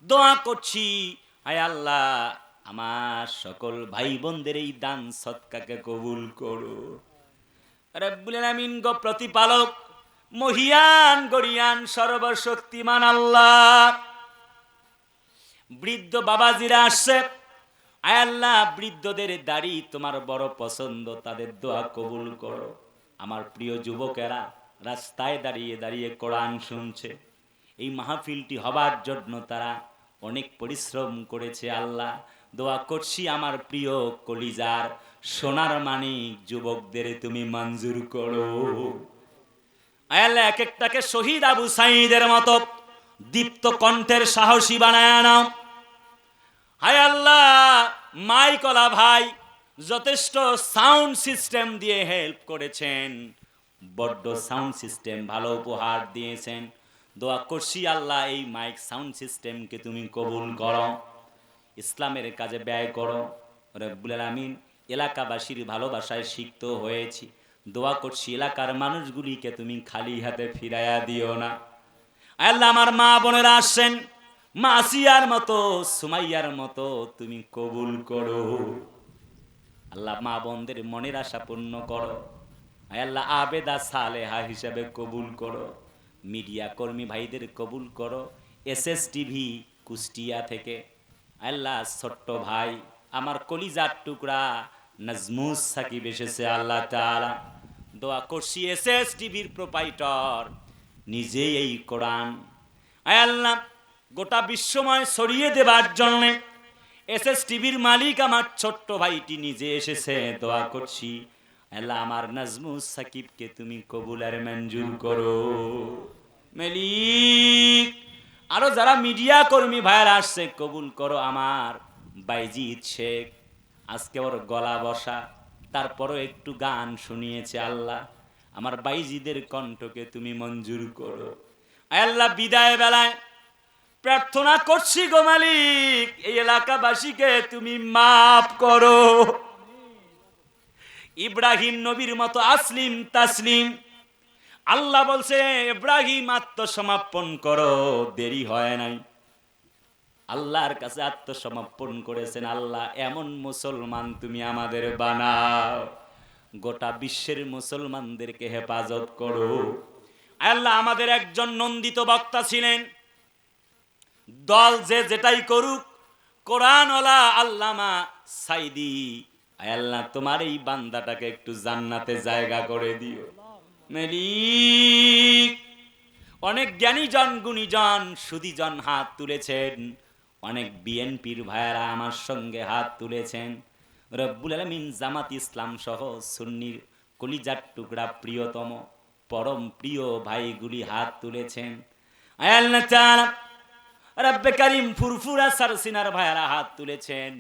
দোয়া করছি আয় আল্লাহ আমার সকল ভাই বোনদের এই দান সদকাকে কবুল করো। রব্বুল আলামিন গো প্রতিপালক, মহিয়ান গরিয়ান সর্বশক্তিমান আল্লাহ, বৃদ্ধ বাবাজিরা আসছে, আয় আল্লাহ বৃদ্ধদের দাড়ি তোমার বড় পছন্দ, তাদের দোয়া কবুল করো। আমার প্রিয় যুবকেরা রাস্তায় দাঁড়িয়ে দাঁড়িয়ে কোরআন শুনছে, এই মাহফিলটি হবার জন্য তারা অনেক পরিশ্রম করেছে। আল্লাহ দোয়া করছি আমার প্রিয় কলিজার সোনার মানিক যুবকদের তুমি মঞ্জুর করো। আয় আল্লাহ এক একটাকে শহীদ আবু সাঈদের মতো দীপ্ত কণ্ঠের সাহসী বানায় নাও। হায় আল্লাহ মাইকলা ভাই যথেষ্ট সাউন্ড সিস্টেম দিয়ে হেল্প করেছেন, বড্ড সাউন্ড সিস্টেম ভালো উপহার দিয়েছেন। দোয়া করছি আল্লাহ এই মাইক সাউন্ড সিস্টেমকে তুমি কবুল করো, ইসলামের কাজে ব্যয় করো। রব্বুল আলামিন এলাকাবাসীর ভালোবাসায় সিক্ত হয়েছি, দোয়া করছি এলাকার মানুষগুলিকে তুমি খালি হাতে ফিরাইয়া দিও না। আল্লাহ আমার মা বোনেরা আসছেন, মা আসিয়ার মতো সুমাইয়ার মতো তুমি কবুল করো। আল্লাহ মা বোনদের মনের আশা পূর্ণ করো। আল্লাহ আবেদা সালেহা হিসাবে কবুল করো। মিডিয়া কর্মী ভাইদের কবুল করো। এসএস টিভি কুষ্টিয়া থেকে আল্লাহ ছোট্ট ভাই আমার কলিজার টুকরা নাজমুস সাকিব এসেছে। আল্লাহ তাআলা দোয়া করছি এসএস টিভির প্রোপাইটর নিজেই এই কোরআন আল্লাহ গোটা বিশ্বময় ছড়িয়ে দেবার জন্য এসএস টিভির মালিক আমার ছোট্ট ভাইটি নিজে এসেছে। দোয়া করছি আল্লাহ আমার নাজমুস সাকিবকে তুমি কবুল আর মঞ্জুর করো। মালিক আরো যারা মিডিয়া কর্মী ভাইরা আসছে কবুল করো। আমার বাইজিৎ শেখ আজকে ওর গলা বসা, তারপরও একটু গান শুনিয়েছে। আল্লাহ আমার বাইজিদের কণ্ঠকে তুমি মঞ্জুর করো। আল্লাহ বিদায় বেলায় প্রার্থনা করছি গো মালিক এই এলাকাবাসীকে তুমি মাফ করো। ইব্রাহিম নবীর মতো আসলিম তাসলিম, আল্লাহ বলছে ইব্রাহিম আত্মসমর্পণ করো, দেরি হয় নাই। আল্লাহর কাছে আত্মসমর্পণ করেছেন। আল্লাহ এমন মুসলমান তুমি আমাদের বানাও, গোটা বিশ্বের মুসলমানদেরকে হেফাজত করো। আল্লাহ আমাদের একজন নন্দিত বক্তা ছিলেন, দল যে যেটাই করুক, কোরআনওয়ালা আল্লামা সাইদি। আল্লাহ তোমার এই বান্দাটাকে একটু জান্নাতে জায়গা করে দিও। মালিক অনেক জ্ঞানীজন গুণীজন সুদীজন হাত তুলেছেন, অনেক বিএনপির ভাইয়েরা আমার সঙ্গে হাত তুলেছেন। রব্বুল আলামিন জামাত ইসলাম সহ সুন্নির কলিজার টুকরা প্রিয়তম পরম প্রিয় ভাইগুলি হাত তুলেছেন। আল্লাহ তাআলা রব্বে কারীম ফুরফুরা সারসিনার ভাইয়েরা হাত তুলেছেন।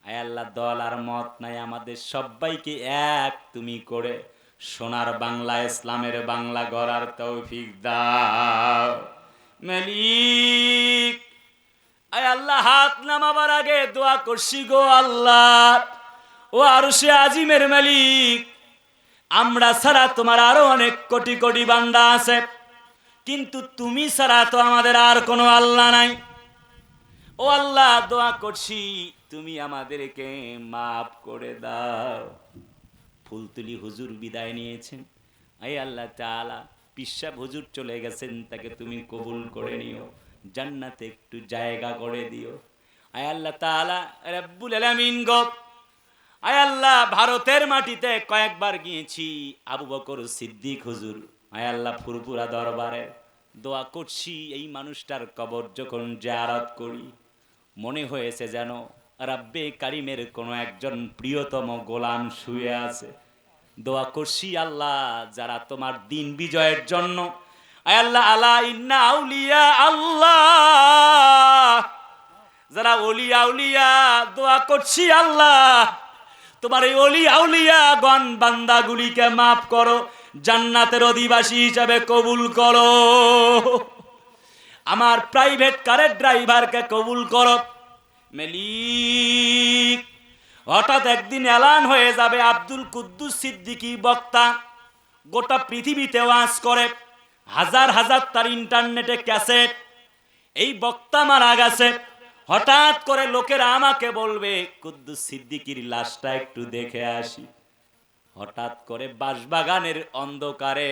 আল্লাহ দল আর মত নাই, আমাদের সবাইকে এক তুমি করে সোনার বাংলা ইসলামের বাংলা গড়ার তৌফিক দাও। মালিক আল্লাহ হাত নামাবার আগে দোয়া করছি গো আল্লাহ, ও আরশে আজিমের মালিক আমরা ছাড়া তোমার আরো অনেক কোটি কোটি বান্দা আছে, কিন্তু তুমি ছাড়া তো আমাদের আর কোনো আল্লাহ নাই। ও আল্লাহ দোয়া করছি তুমি আমাদেরকে মাফ করে দাও। ফুলতুলি হুজুর বিদায় নিয়েছেন, আয় আল্লাহ তাআলা পিসাব হুজুর চলে গেছেন, তাকে তুমি কবুল করে নিও, জান্নাতে একটু জায়গা করে দিও। আয় আল্লাহ তাআলা রব্বুল আলামিন গো, আয় আল্লাহ ভারতের মাটিতে কয়েকবার গিয়েছি, আবু বকর সিদ্দিক হুজুর আয় আল্লাহ ফুরফুরা দরবারে দোয়া করছি এই মানুষটার কবর যখন জিয়ারত করি মনে হয়েছে যেন রাব্বে কারিমের কোনো একজন প্রিয়তম গোলাম শুয়ে আছে। দোয়া করছি আল্লাহ যারা তোমার দিন বিজয়ের জন্য আয় আল্লাহ আলা ইন্না আউলিয়া আল্লাহ, যারা ওলি আউলিয়া দোয়া করছি আল্লাহ তোমার এই ওলি আউলিয়া গণ বান্দাগুলিকে মাফ করো, জান্নাতের অধিবাসী হিসাবে কবুল করো। আমার প্রাইভেট কারের ড্রাইভারকে কবুল করো। মালিক, হঠাৎ একদিন এলান হয়ে যাবে আব্দুল কুদ্দুস সিদ্দিকী বক্তা, গোটা পৃথিবীতে ওয়াজ করে, হাজার হাজার তার ইন্টারনেটে ক্যাসেট, এই বক্তা মারা গেছে। হঠাৎ করে লোকেরা আমাকে বলবে কুদ্দুস সিদ্দিকীর লাশটা একটু দেখে আসি। হঠাৎ করে বাঁশবাগানের অন্ধকারে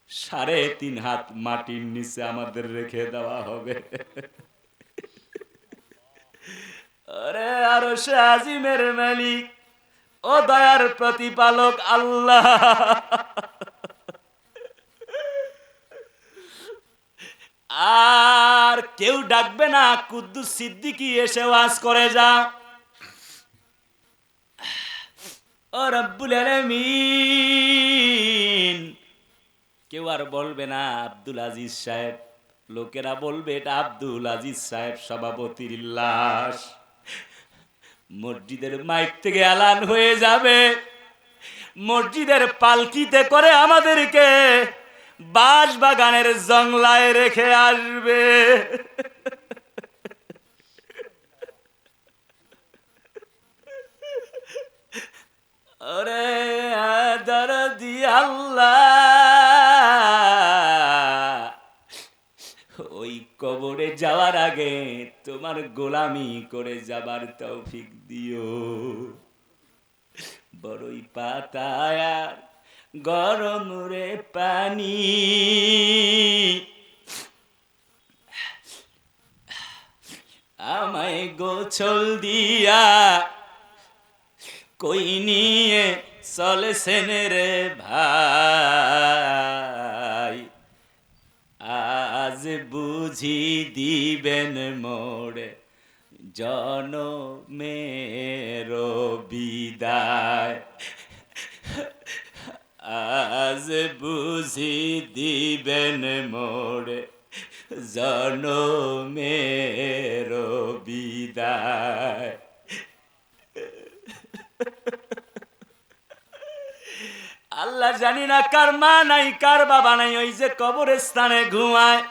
3.5 হাত মাটির নিচে আমাদের রেখে দেওয়া হবে। আরে আরশে আজিমের মালিক ও দয়ার প্রতিপালক আল্লাহ, আর কেউ ডাকবে না কুদ্দুস সিদ্দিকী এসে ওয়াজ করে যা। ও রব্বুল আলামিন, কেউ আর বলবে না আব্দুল আজিজ সাহেব, লোকেরা বলবে এটা আব্দুল আজিজ সাহেব সভাপতির লাশ। মসজিদের মাইক থেকে এলান হয়ে যাবে, মসজিদের পালকিতে করে আমাদেরকে বাঁশবাগানের জংলায় রেখে আসবে। ওরে দরদি আল্লাহ, ওই কবরে যাওয়ার আগে তোমার গোলামি করে যাবার তৌফিক দিও। বড়ই পাতায় গরম রে পানি, আমায় গোছল দিয়া কই নিয়ে চলেছেন রে ভাই, আজ বুঝি দিবেন মোরে জনমের বিদায়, আজ বুঝি দিবেন মোরে জনমের বিদায়। আল্লাহ জানি না কার মা নাই কার বাবা নাই, ওই যে কবরস্থানে ঘুমায়,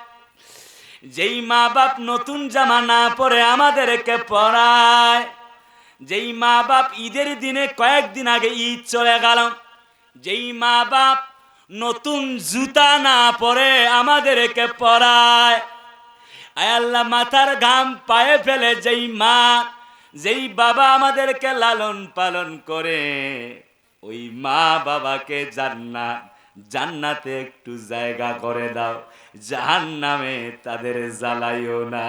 যেই মা বাপ নতুন জামা না পরে আমাদেরকে পরায়, যেই মা বাপ ঈদের দিনে কয়েকদিন আগে ঈদ চলে গেল, যেই মা বাপ নতুন জুতা না পরে আমাদেরকে পরায়, আয় আল্লাহ মাথার ঘাম পায়ে ফেলে যেই মা যেই বাবা আমাদেরকে লালন পালন করে, ওই মা বাবাকে জান্নাতে একটু জায়গা করে দাও, জাহান্নামে তাদের জ্বালাইও না।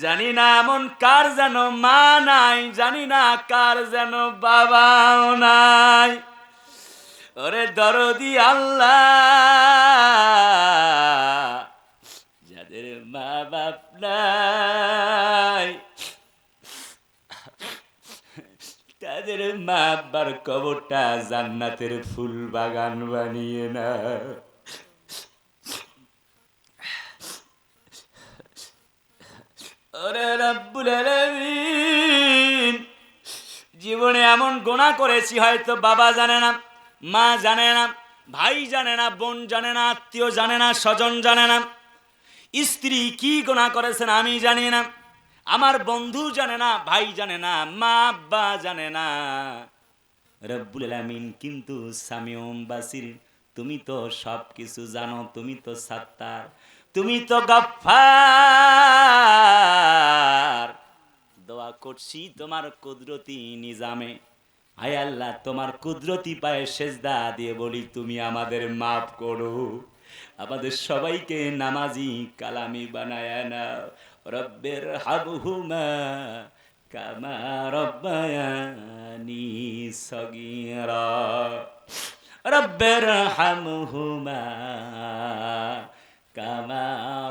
জানি না এমন কার যেন মা নাই, জানি না কার যেন বাবাও নাই। ওরে দরদি আল্লাহ, যাদের মা বাপ নাই তাদের মা বাবার কবরটা জান্নাতের ফুল বাগান বানিয়ে না। ওরে রব্বুল আলামিন, জীবনে এমন গুনাহ করেছি হয়তো বাবা জানে না, মা জানে না, ভাই জানে না, বোন জানে না, আত্মীয় জানে না, স্বজন জানে না, স্ত্রী কি গুনাহ করেছেন আমি জানি না, আমার বন্ধু জানে না, ভাই জানে না, মা আব্বা জানে না। রব্বুল আলামিন কিন্তু সামিউম বাসির, তুমি তো সব কিছু জানো, তুমি তো সাত্তার, তুমি তো গফফার। দোয়া করছি তোমার কুদরতি নিজামে, হায় আল্লাহ তোমার কুদরতি পায়ে সেজদা দিয়ে বলি তুমি আমাদের মাফ করো, আমাদের সবাইকে নামাজি কালামি বানায়া নাও। রব্বের হাবহুমা কামা রব্বায়ানি সগীরা, রব্বের হামহুমা কামা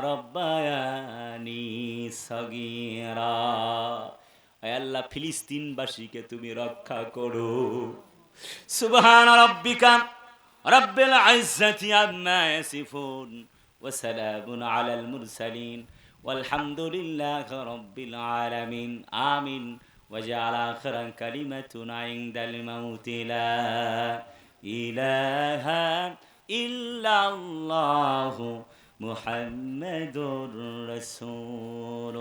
রব্বায়ানি সগীরা। আয় আল্লাহ ফিলিস্তিনবাসীকে তুমি রক্ষা করো। সুবহান রাব্বিকা রব্বিল ইজ্জাতি আম্মা ইয়াসিফুন ওয়া সালামুন আলাল মুরসালিন ওয়ালহামদুলিল্লাহি রাব্বিল আলামিন। আমিন। ওয়াজআল আখিরা কালিমাতুনা ইনদাল মাউতি লা ইলাহা ইল্লাল্লাহু মুহাম্মাদুর রাসূলুল্লাহ।